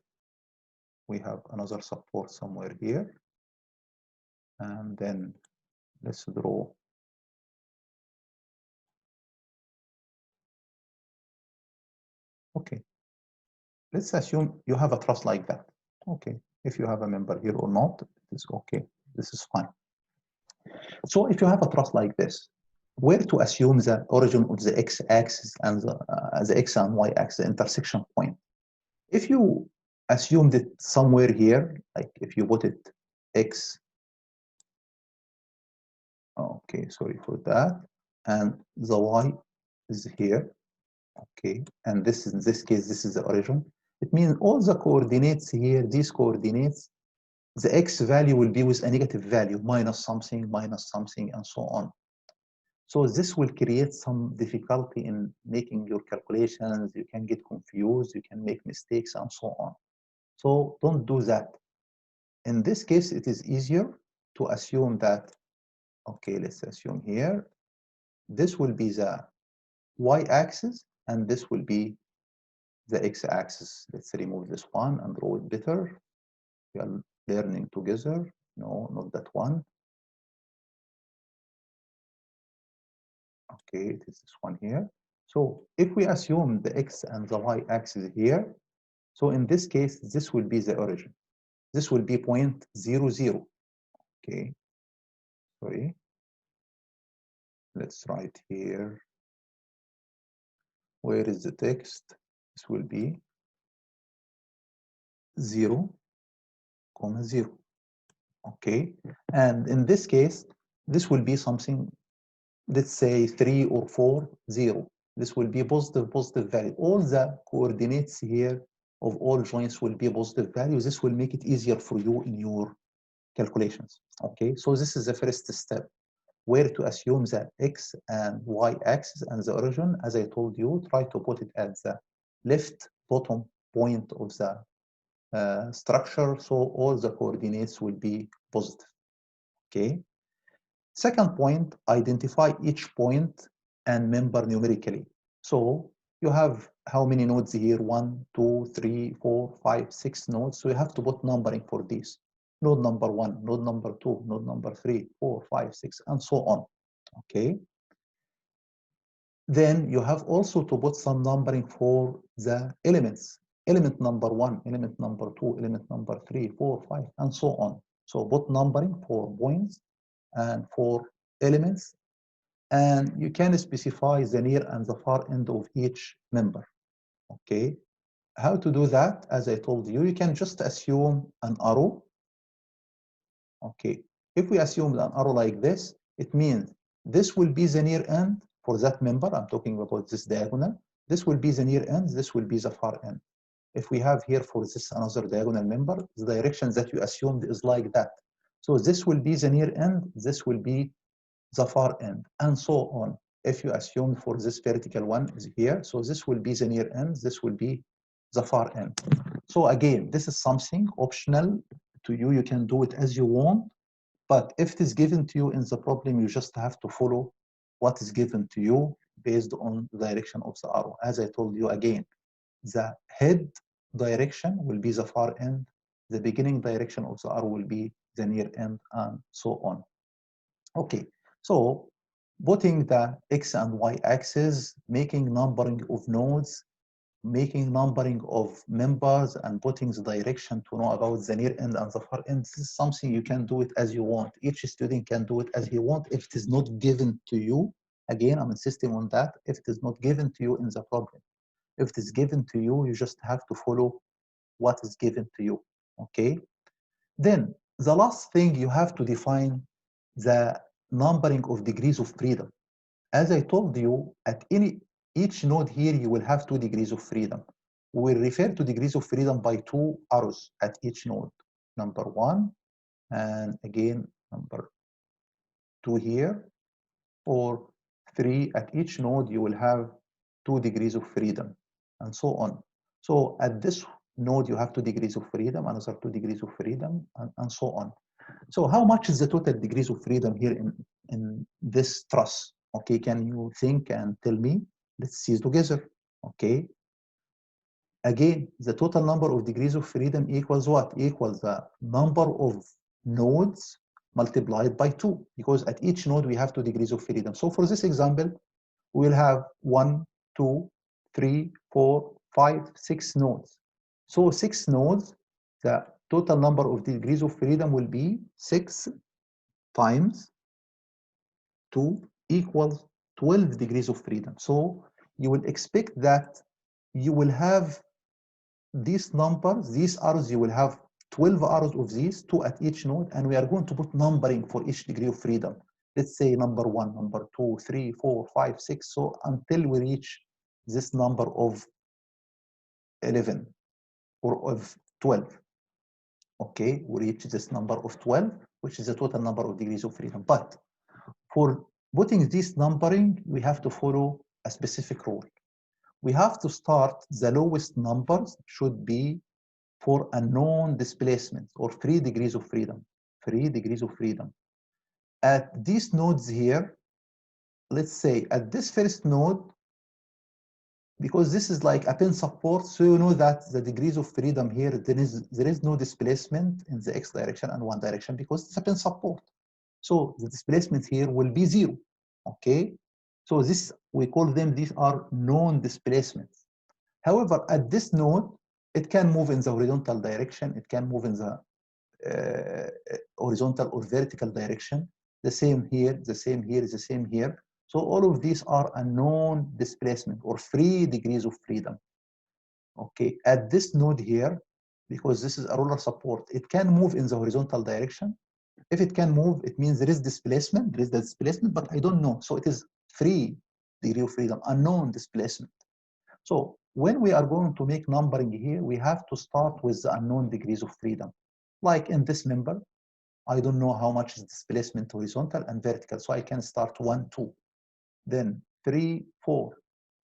S1: We have another support somewhere here. And then let's draw. Okay. Let's assume you have a truss like that. Okay. If you have a member here or not, it's okay. This is fine. So if you have a truss like this, where to assume the origin of the x-axis and the x and y-axis intersection point? If you assumed it somewhere here, like if you put it x, okay, sorry for that, and the y is here, okay, and this is, in this case, this is the origin. It means all the coordinates here, these coordinates, the x value will be with a negative value, minus something, and so on. So this will create some difficulty in making your calculations. You can get confused, you can make mistakes, and so on. So don't do that. In this case, it is easier to assume that, okay, let's assume here, this will be the y-axis, and this will be the x-axis. Let's remove this one and draw it better. We are learning together. No, not that one. Okay, it is this one here. So if we assume the x and the y-axis here, so in this case, this will be the origin. This will be 0.00. Okay, sorry. Let's write here. Where is the text? This will be 0, 0. Okay, and in this case, this will be something, let's say 3 or 4, 0. This will be positive value. All the coordinates here of all joints will be positive values. This will make it easier for you in your calculations. Okay, so this is the first step, where to assume the x and y axis and the origin. As I told you, try to put it at the left bottom point of the structure, so all the coordinates will be positive. Okay. Second point, identify each point and member numerically. So you have how many nodes here? 1, 2, 3, 4, 5, 6 nodes. So you have to put numbering for these. Node number 1, node number 2, node number 3, 4, 5, 6, and so on. Okay. Then you have also to put some numbering for the elements. Element number 1, element number 2, element number 3, 4, 5, and so on. So put numbering for points and for elements, and you can specify the near and the far end of each member. Okay, how to do that? As I told you, you can just assume an arrow. Okay, if we assume an arrow like this, it means this will be the near end for that member. I'm talking about this diagonal. This will be the near end, this will be the far end. If we have here for this another diagonal member, the direction that you assumed is like that. So this will be the near end, this will be the far end, and so on. If you assume for this vertical one is here, so this will be the near end, this will be the far end. So again, this is something optional to you. You can do it as you want, but if it is given to you in the problem, you just have to follow what is given to you based on the direction of the arrow. As I told you again, the head direction will be the far end, the beginning direction of the arrow will be the near end, and so on. Okay, so putting the X and Y axis, making numbering of nodes, making numbering of members, and putting the direction to know about the near end and the far end. This is something you can do it as you want. Each student can do it as he wants if it is not given to you. Again, I'm insisting on that. If it is not given to you in the problem, if it is given to you, you just have to follow what is given to you. Okay. Then the last thing, you have to define the numbering of degrees of freedom. As I told you, at each node here, you will have 2 degrees of freedom. We will refer to degrees of freedom by 2 arrows at each node. Number 1, and again, number 2 here, or 3 at each node, you will have 2 degrees of freedom, and so on. So at this node, you have 2 degrees of freedom, another 2 degrees of freedom, and so on. So how much is the total degrees of freedom here in this truss? Okay, can you think and tell me? Let's see together. Okay. Again, the total number of degrees of freedom equals what? Equals the number of nodes multiplied by 2, because at each node we have 2 degrees of freedom. So for this example, we'll have 1, 2, 3, 4, 5, 6 nodes. So 6 nodes, the total number of degrees of freedom will be 6 times 2 equals 12 degrees of freedom. So you will expect that you will have these numbers, these arrows, you will have 12 arrows of these, 2 at each node, and we are going to put numbering for each degree of freedom. Let's say number 1, number 2, 3, 4, 5, 6, so until we reach this number of 11 or of 12. Okay, we reach this number of 12, which is the total number of degrees of freedom. But for putting this numbering, we have to follow a specific rule. We have to start, the lowest numbers should be for a known displacement or 3 degrees of freedom. 3 degrees of freedom. At these nodes here, let's say at this first node, because this is like a pin support, so you know that the degrees of freedom here, there is no displacement in the x direction and one direction because it's a pin support. So the displacement here will be 0. Okay, so this, we call them, these are known displacements. However, at this node, it can move in the horizontal direction, it can move in the horizontal or vertical direction. The same here, the same here, the same here. So all of these are a known displacement or 3 degrees of freedom. Okay, at this node here, because this is a roller support, it can move in the horizontal direction. If it can move, it means there is displacement, there is the displacement, but I don't know. So it is 3 degree of freedom, unknown displacement. So when we are going to make numbering here, we have to start with the unknown degrees of freedom. Like in this member, I don't know how much is displacement horizontal and vertical, so I can start 1, 2, then 3, 4,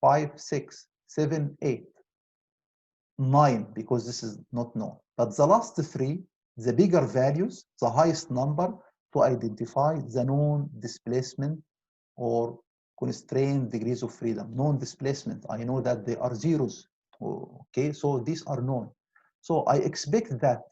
S1: 5, 6, 7, 8, 9, because this is not known. But the last 3, the bigger values, the highest number, to identify the known displacement or constrained degrees of freedom. Known displacement, I know that they are zeros. Okay, so these are known. So I expect that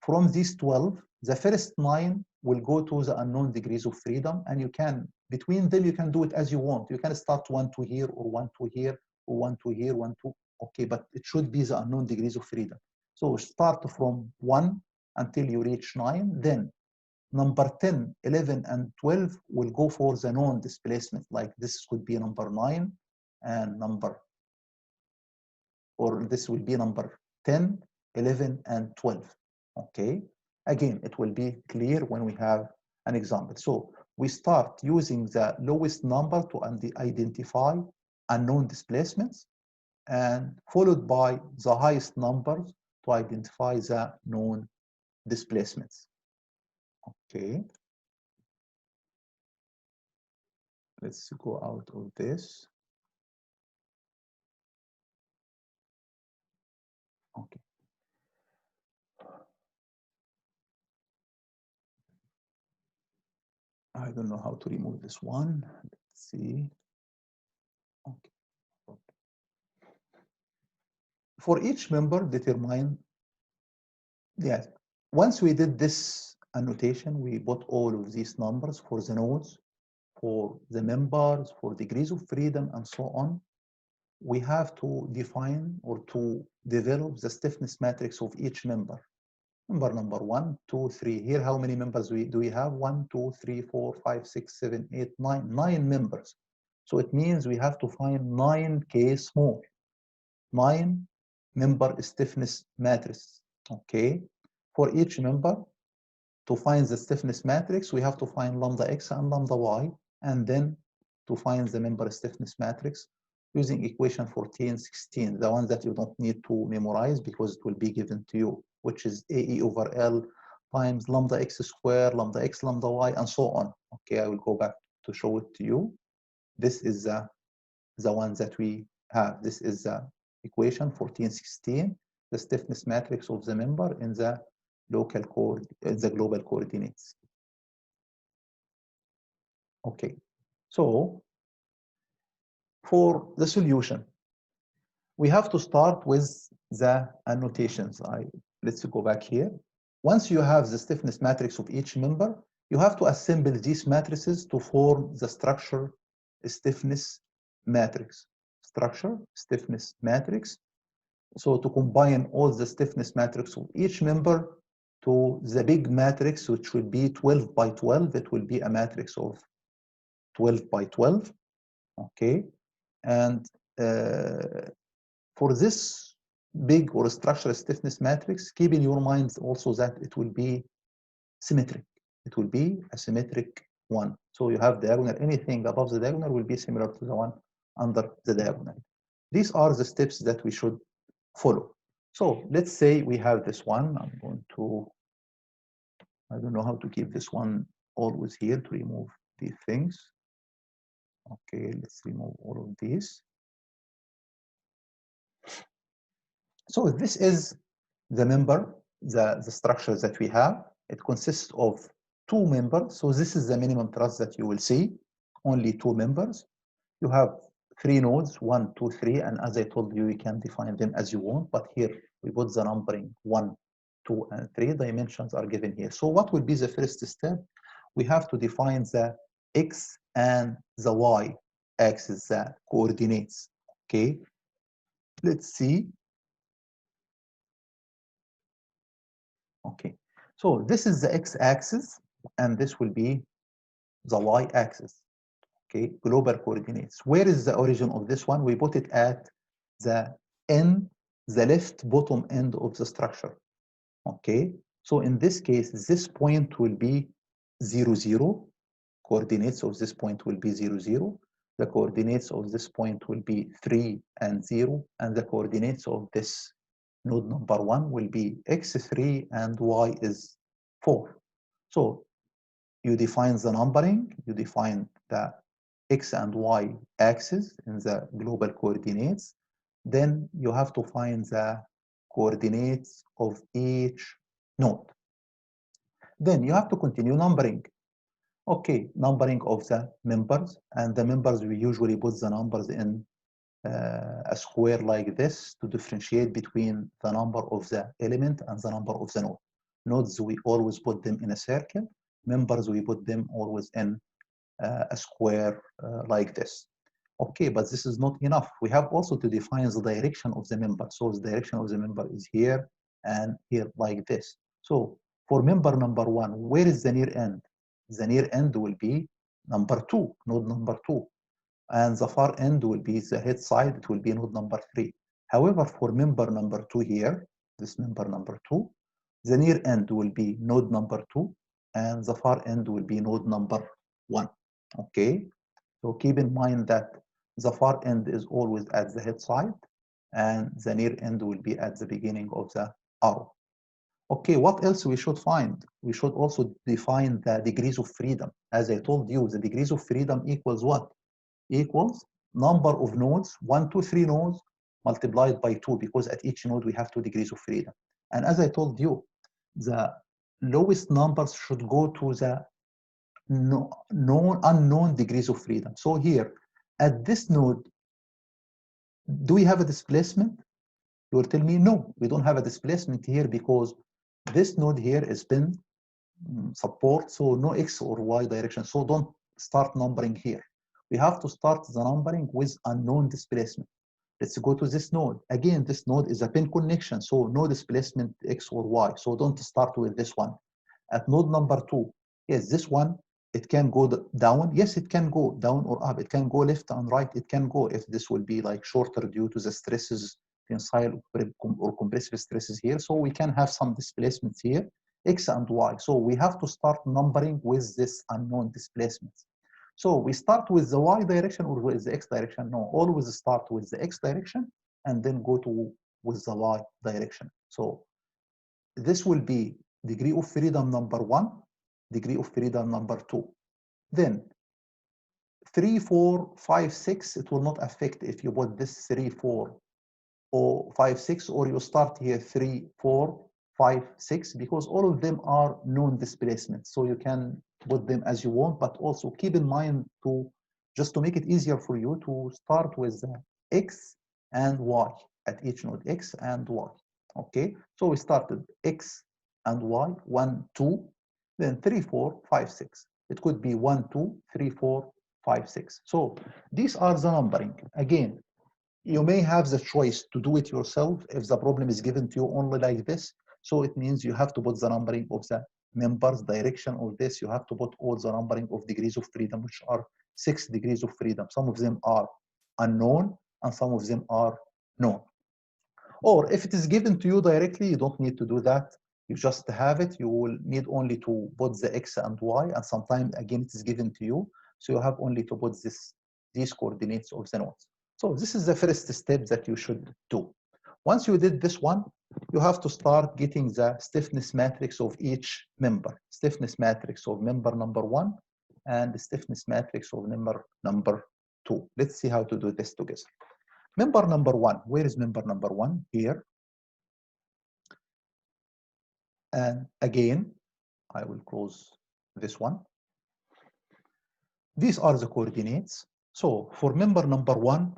S1: from these 12, the first 9 will go to the unknown degrees of freedom, and you can between them, you can do it as you want. You can start 1, 2 here, or 1, 2 here, or 1, 2 here, 1, 2. Okay, but it should be the unknown degrees of freedom. So start from 1 until you reach 9. Then number 10, 11, and 12 will go for the known displacement. Like this could be number 9 and number, or this will be number 10, 11, and 12. Okay. Again, it will be clear when we have an example. So we start using the lowest number to identify unknown displacements, and followed by the highest numbers to identify the known displacements. Okay. Let's go out of this. Okay. I don't know how to remove this one. Let's see. Okay. For each member, determine, yes. Once we did this annotation, we put all of these numbers for the nodes, for the members, for degrees of freedom, and so on. We have to define or to develop the stiffness matrix of each member. Member number 1, 2, 3. Here, how many members do we have? 1, 2, 3, 4, 5, 6, 7, 8, 9. 9 members. So it means we have to find 9 case more. 9 member stiffness matrix. Okay. For each member, to find the stiffness matrix, we have to find lambda x and lambda y, and then to find the member stiffness matrix using equation 14, 16, the one that you don't need to memorize because it will be given to you, which is AE over L times lambda x squared, lambda x, lambda y, and so on. Okay, I will go back to show it to you. This is the one that we have. This is the equation 14, 16, the stiffness matrix of the member in the local the global coordinates. Okay, so for the solution, we have to start with the annotations. Let's go back here. Once you have the stiffness matrix of each member, you have to assemble these matrices to form the structure stiffness matrix. Structure stiffness matrix. So to combine all the stiffness matrix of each member to the big matrix, which will be 12 by 12, it will be a matrix of 12 by 12. Okay, and for this big or structural stiffness matrix, keep in your mind also that it will be symmetric. It will be a symmetric one. So you have diagonal, anything above the diagonal will be similar to the one under the diagonal. These are the steps that we should follow. So let's say we have this one. I'm going to, I don't know how to keep this one always here to remove these things. Okay, let's remove all of these. So this is the member, the structure that we have. It consists of 2 members. So this is the minimum truss that you will see, only 2 members. You have 3 nodes, 1, 2, 3, and as I told you, you can define them as you want, but here we put the numbering 1, 2, and 3. Dimensions are given here. So what will be the first step? We have to define the x and the y axis, the coordinates. Okay, let's see. Okay, so this is the x-axis, and this will be the y-axis. Okay, global coordinates. Where is the origin of this one? We put it at the end, the left bottom end of the structure. Okay, so in this case, this point will be 0, 0. Coordinates of this point will be 0, 0. The coordinates of this point will be 3 and 0, and the coordinates of this node number 1 will be x3 and y is 4. So you define the numbering, you define the x and y axis in the global coordinates. Then you have to find the coordinates of each node. Then you have to continue numbering. Okay, numbering of the members, and the members we usually put the numbers in a square like this to differentiate between the number of the element and the number of the node. Nodes we always put them in a circle. Members we put them always in a square like this. Okay, but this is not enough. We have also to define the direction of the member. So the direction of the member is here and here like this. So for member number 1, where is the near end? The near end will be number 2, node number 2. And the far end will be the head side, it will be node number 3. However, for member number 2 here, this member number 2, the near end will be node number 2, and the far end will be node number 1. Okay, so keep in mind that the far end is always at the head side, and the near end will be at the beginning of the arrow. Okay, what else we should find? We should also define the degrees of freedom. As I told you, the degrees of freedom equals what? Equals number of nodes, 1, 2, 3 nodes, multiplied by 2, because at each node we have 2 degrees of freedom. And as I told you, the lowest numbers should go to the unknown degrees of freedom. So here, at this node, do we have a displacement? You will tell me, no, we don't have a displacement here because this node here is pin support, so no X or Y direction. So don't start numbering here. We have to start the numbering with unknown displacement. Let's go to this node. Again, this node is a pin connection, so no displacement X or Y. So don't start with this one. At node number 2, yes, this one, it can go down. Yes, it can go down or up. It can go left and right. It can go if this will be like shorter due to the stresses, tensile or compressive stresses here. So we can have some displacements here, X and Y. So we have to start numbering with this unknown displacements. So we start with the Y direction or with the X direction? No, always start with the X direction and then go to with the Y direction. So this will be degree of freedom number 1, degree of freedom number 2. Then 3, 4, 5, 6, it will not affect if you put this 3, 4, or 5, 6, or you start here 3, 4, 5, 6, because all of them are known displacements. So you can put them as you want, but also keep in mind to, just to make it easier for you, to start with the X and Y at each node, X and Y. Okay, so we started X and Y, 1, 2, then 3, 4, 5, 6. It could be 1, 2, 3, 4, 5, 6. So these are the numbering. Again, you may have the choice to do it yourself if the problem is given to you only like this. So it means you have to put the numbering of the members, direction of this. You have to put all the numbering of degrees of freedom, which are 6 degrees of freedom. Some of them are unknown and some of them are known. Or if it is given to you directly, you don't need to do that. You just have it. You will need only to put the X and Y, and sometimes again it is given to you. So you have only to put these coordinates of the nodes. So this is the first step that you should do. Once you did this one, you have to start getting the stiffness matrix of each member. Stiffness matrix of member number 1 and the stiffness matrix of member number 2. Let's see how to do this together. Member number 1, where is member number 1? Here. And again, I will close this one. These are the coordinates. So for member number 1,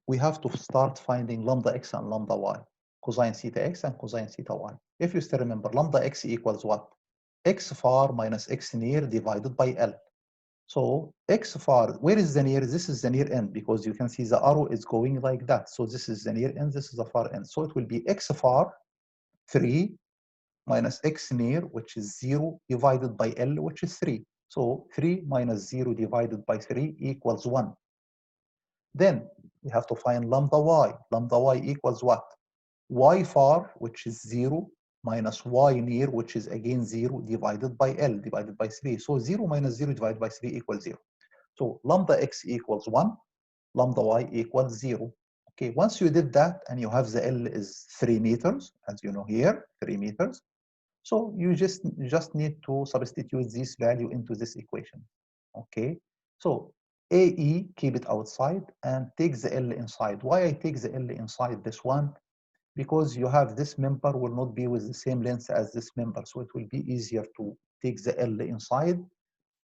S1: we have to start finding lambda x and lambda y, cosine theta x and cosine theta y. If you still remember, lambda x equals what? X far minus x near divided by L. So x far, where is the near? This is the near end, because you can see the arrow is going like that. So this is the near end, this is the far end. So it will be x far 3 minus x near, which is 0, divided by L, which is 3. So 3 minus 0 divided by 3 equals 1. Then we have to find lambda y. Lambda y equals what? Y far, which is 0, minus y near, which is again 0, divided by L, divided by 3. So 0 minus 0 divided by 3 equals 0. So lambda x equals 1, lambda y equals 0. Okay, once you did that and you have the L is 3 meters, as you know here, 3 meters. So you just need to substitute this value into this equation. Okay, so AE, keep it outside and take the L inside. Why I take the L inside this one? Because you have this member will not be with the same length as this member. So it will be easier to take the L inside.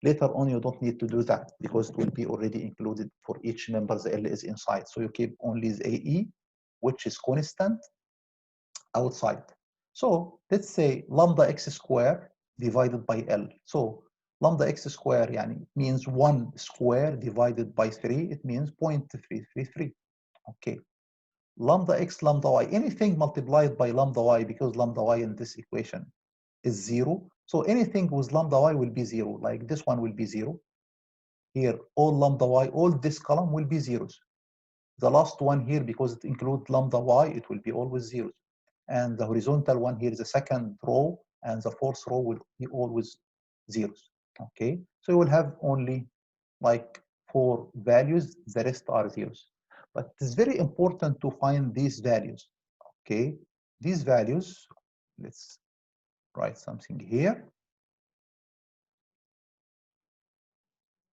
S1: Later on, you don't need to do that because it will be already included for each member. The L is inside. So you keep only the AE, which is constant, outside. So let's say lambda x squared divided by L. So lambda x square يعني means 1 square divided by 3, it means 0.333. Okay. Lambda x, lambda y, anything multiplied by lambda y, because lambda y in this equation is 0. So anything with lambda y will be 0. Like this one will be 0. Here, all lambda y, all this column will be zeros. The last one here, because it includes lambda y, it will be always zeros. And the horizontal one here is the second row, and the fourth row will be always zeros. Okay, so you will have only like 4 values, the rest are zeros. But it's very important to find these values. Okay, these values, let's write something here.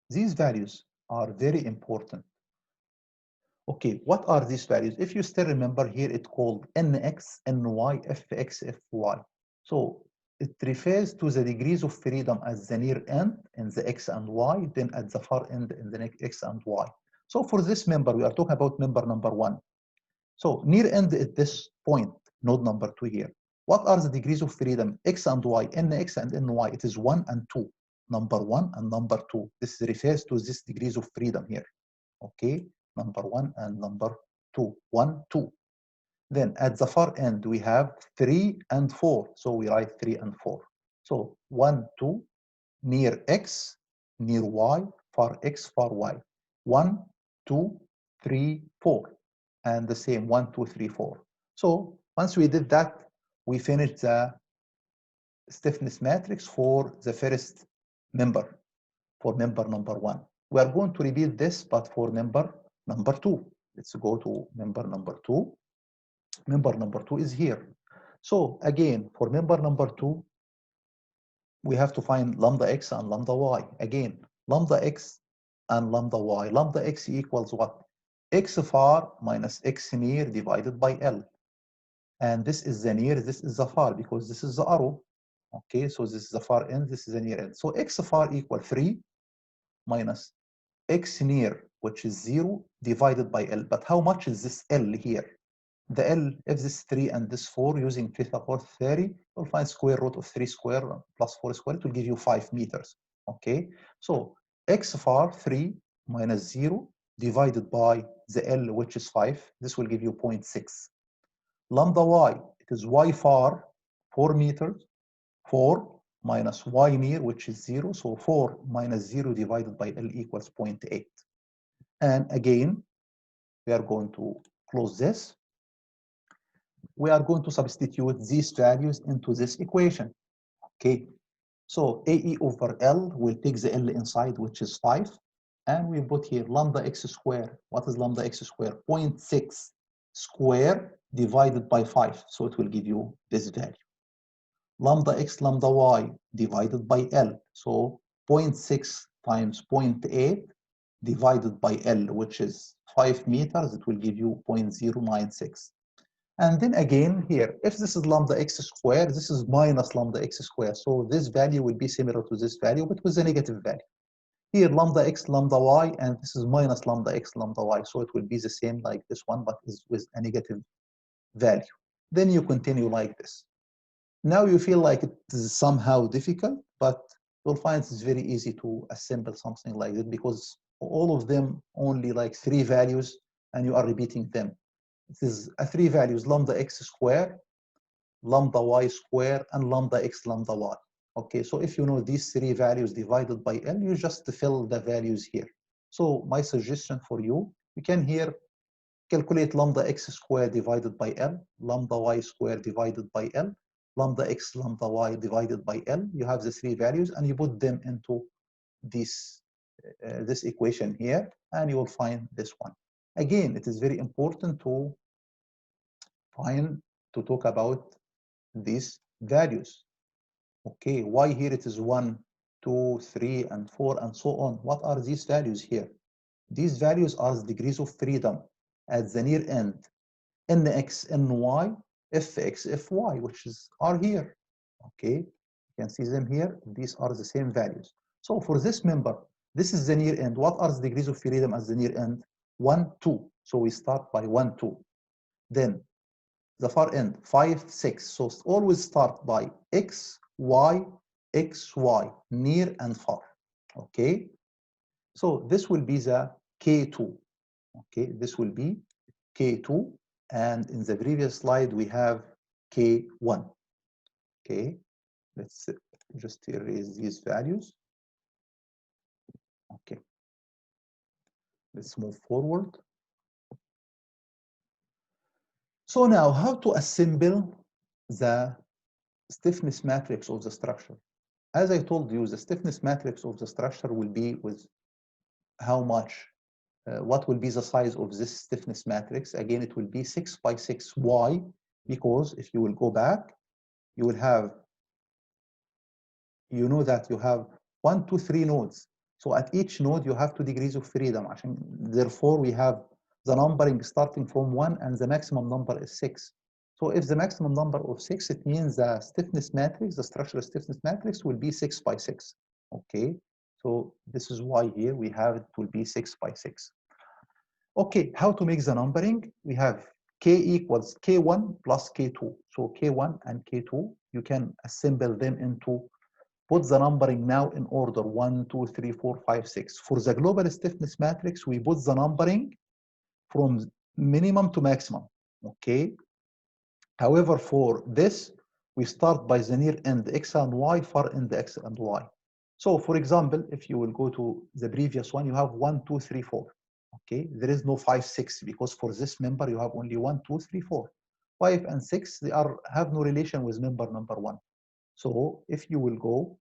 S1: These values are very important. Okay, what are these values? If you still remember here, it's called nx, ny, fx, fy. So it refers to the degrees of freedom at the near end in the x and y, then at the far end in the x and y. So for this member, we are talking about member number 1. So near end at this point, node number 2 here. What are the degrees of freedom? X and y, nx and ny. It is 1 and 2. Number 1 and number 2. This refers to this degrees of freedom here. Okay, number 1 and number 2. 1, 2. Then at the far end, we have 3 and 4. So we write 3 and 4. So 1, 2, near x, near y, far x, far y. 1, 2, 3, 4. And the same 1, 2, 3, 4. So once we did that, we finished the stiffness matrix for the first member, for member number 1. We are going to repeat this, but for member number 2. Let's go to member number 2. Member number 2 is here. So again, for member number 2, we have to find lambda x and lambda y. Again, lambda x and lambda y. Lambda x equals what? X far minus x near divided by L. And this is the near, this is the far, because this is the arrow. Okay, so this is the far end, this is the near end. So x far equal 3 minus x near, which is 0, divided by L. But how much is this L here? The L, if this 3 and this 4, using Pythagoras theory, you'll find square root of 3 square plus 4 square, it will give you 5 meters. Okay, so x far 3 minus 0 divided by the L, which is 5, this will give you 0.6. Lambda y, it is y far 4 meters, 4 minus y near, which is 0, so 4 minus 0 divided by L equals 0.8. And again, we are going to close this. We are going to substitute these values into this equation. Okay, so AE over L will take the L inside, which is 5, and we put here lambda x square. What is lambda x square? 0.6 square divided by 5, so it will give you this value. Lambda x, lambda y divided by L, so 0.6 times 0.8 divided by L, which is 5 meters, it will give you 0.096. And then again here, if this is lambda x square, this is minus lambda x square. So this value will be similar to this value, but with a negative value. Here, lambda x, lambda y, and this is minus lambda x, lambda y. So it will be the same like this one, but is with a negative value. Then you continue like this. Now you feel like it is somehow difficult, but you'll find it's very easy to assemble something like that, because all of them only like 3 values, and you are repeating them. It is 3 values, lambda x square, lambda y square, and lambda x, lambda y. Okay, so if you know these 3 values divided by L, you just fill the values here. So my suggestion for you, you can here calculate lambda x square divided by L, lambda y square divided by L, lambda x, lambda y divided by L. You have the 3 values, and you put them into this equation here, and you will find this one. Again, it is very important to talk about these values. Okay, why here it is 1, 2, 3, and 4, and so on. What are these values here? These values are the degrees of freedom at the near end. Nx, ny, fx, fy, which are here. Okay, you can see them here. These are the same values. So for this member, this is the near end. What are the degrees of freedom at the near end? 1, 2. So we start by 1, 2. Then the far end, 5, 6. So always start by x, y, X, Y, near and far. Okay, so this will be the K2. Okay, this will be K2, and in the previous slide we have K1. Okay, let's just erase these values. Okay, let's move forward. So now, how to assemble the stiffness matrix of the structure? As I told you, the stiffness matrix of the structure will be with how much, what will be the size of this stiffness matrix? Again, it will be 6 by 6. Why? Because if you will go back, you will have, you know that you have 1, 2, 3 nodes. So at each node, you have 2 degrees of freedom. Therefore, we have the numbering starting from 1 and the maximum number is 6. So if the maximum number of 6, it means the stiffness matrix, the structural stiffness matrix will be 6 by 6. Okay, so this is why here we have it will be 6 by 6. Okay, how to make the numbering? We have K equals K1 plus K2. So K1 and K2, you can assemble them into, put the numbering now in order 1, 2, 3, 4, 5, 6. For the global stiffness matrix, we put the numbering from minimum to maximum. Okay. However, for this, we start by the near end X and Y, far end X and Y. So for example, if you will go to the previous one, you have 1, 2, 3, 4. Okay, there is no 5, 6 because for this member you have only 1, 2, 3, 4. 5 and 6 they have no relation with member number 1. So if you will go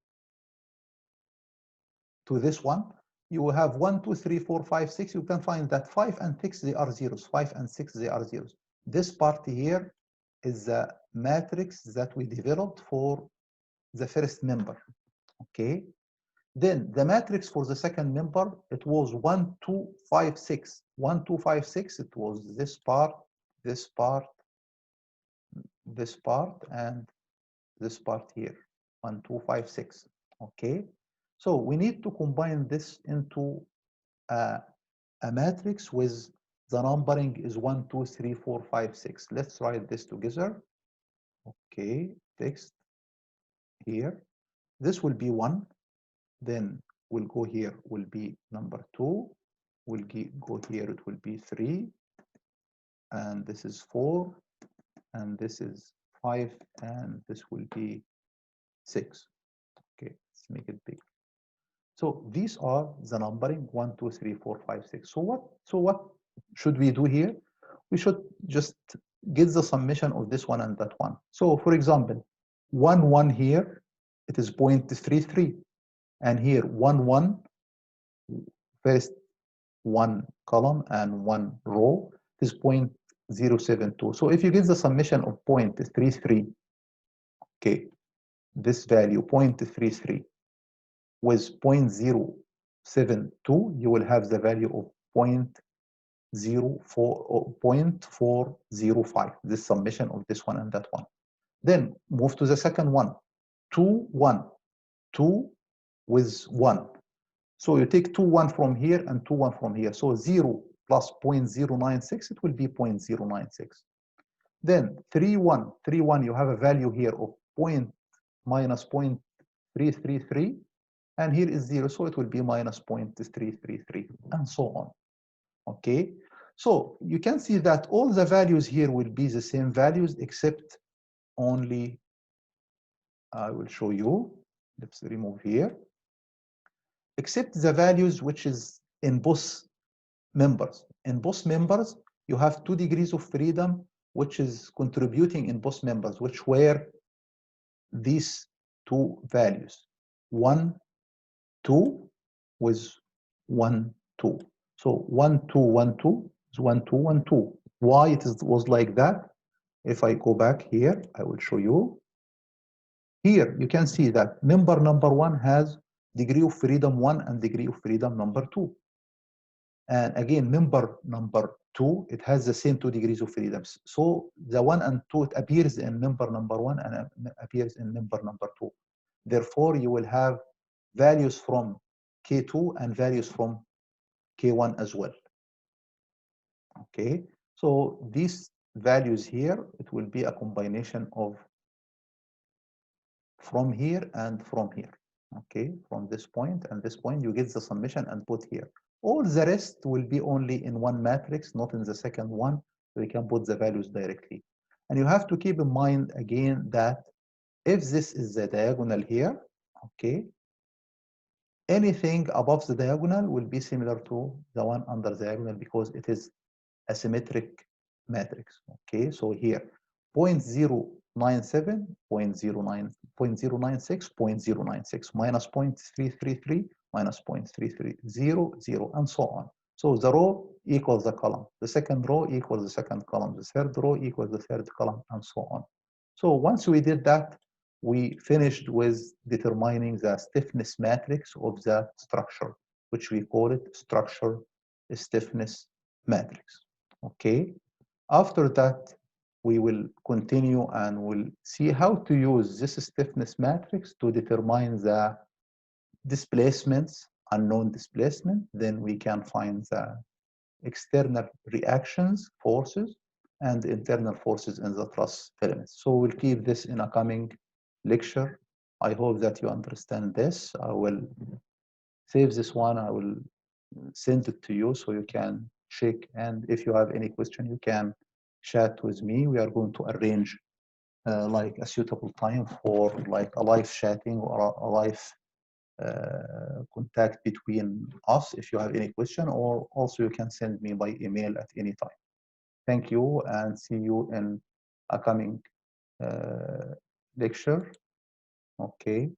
S1: to this one, you will have 1, 2, 3, 4, 5, 6. You can find that 5 and 6 they are zeros. 5 and 6 they are zeros. This part here is the matrix that we developed for the first member. Okay. Then the matrix for the second member, it was 1, 2, 5, 6. 1, 2, 5, 6. It was this part, this part, this part, and this part here. 1, 2, 5, 6. Okay. So we need to combine this into a matrix with the numbering is 1, 2, 3, 4, 5, 6. Let's write this together. Okay. Text here. This will be 1. Then we'll go here, will be number 2. We'll go here, it will be 3. And this is 4. And this is 5. And this will be 6. Okay, let's make it big. So these are the numbering 1, 2, 3, 4, 5, 6. So what should we do here? We should just get the summation of this one and that one. So for example, 1, 1 here, it is 0.33. And here 1, 1, first one column and one row is 0.072. So if you get the summation of 0.33, okay, this value 0.33 with 0.072, you will have the value of 0.405, this summation of this one and that one. Then move to the second one, 2, 1, 2 with 1. So you take 2, 1 from here and 2, 1 from here. So 0 plus 0.096, it will be 0.096. Then 3, 1, 3, 1, you have a value here of minus 0.333. And here is 0, so it will be minus 0.333, and so on. Okay, so you can see that all the values here will be the same values, except only, I will show you. Let's remove here. Except the values which is in both members. In both members, you have 2 degrees of freedom, which is contributing in both members, which were these 2 values, 1, 2 with 1, 2. So 1, 2, 1, 2 is 1, 2, 1, 2. Why it was like that? If I go back here, I will show you. Here, you can see that member number 1 has degree of freedom 1 and degree of freedom number 2. And again, member number 2, it has the same 2 degrees of freedom. So the 1 and 2, it appears in member number 1 and appears in member number 2. Therefore, you will have values from K2 and values from K1 as well. Okay, so these values here, it will be a combination of from here and from here. Okay, from this point and this point, you get the summation and put here. All the rest will be only in one matrix, not in the second one. So you can put the values directly. And you have to keep in mind again that if this is the diagonal here, okay, anything above the diagonal will be similar to the one under the diagonal because it is a symmetric matrix. Okay, so here 0.097, 0.09, 0.096, 0.096 minus 0.333 minus 0.330, and so on. So the row equals the column, the second row equals the second column, the third row equals the third column, and so on. So once we did that, we finished with determining the stiffness matrix of the structure, which we call it structure stiffness matrix. Okay. After that, we will continue and we'll see how to use this stiffness matrix to determine the displacements, unknown displacement. Then we can find the external reactions, forces, and internal forces in the truss filaments. So we'll keep this in a coming lecture. I hope that you understand this. I will save this one. I will send it to you so you can check. And if you have any question, you can chat with me. We are going to arrange like a suitable time for like a live chatting or a live contact between us if you have any question, or also you can send me by email at any time. Thank you and see you in a coming lecture. Okay,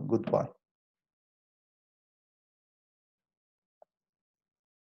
S1: goodbye.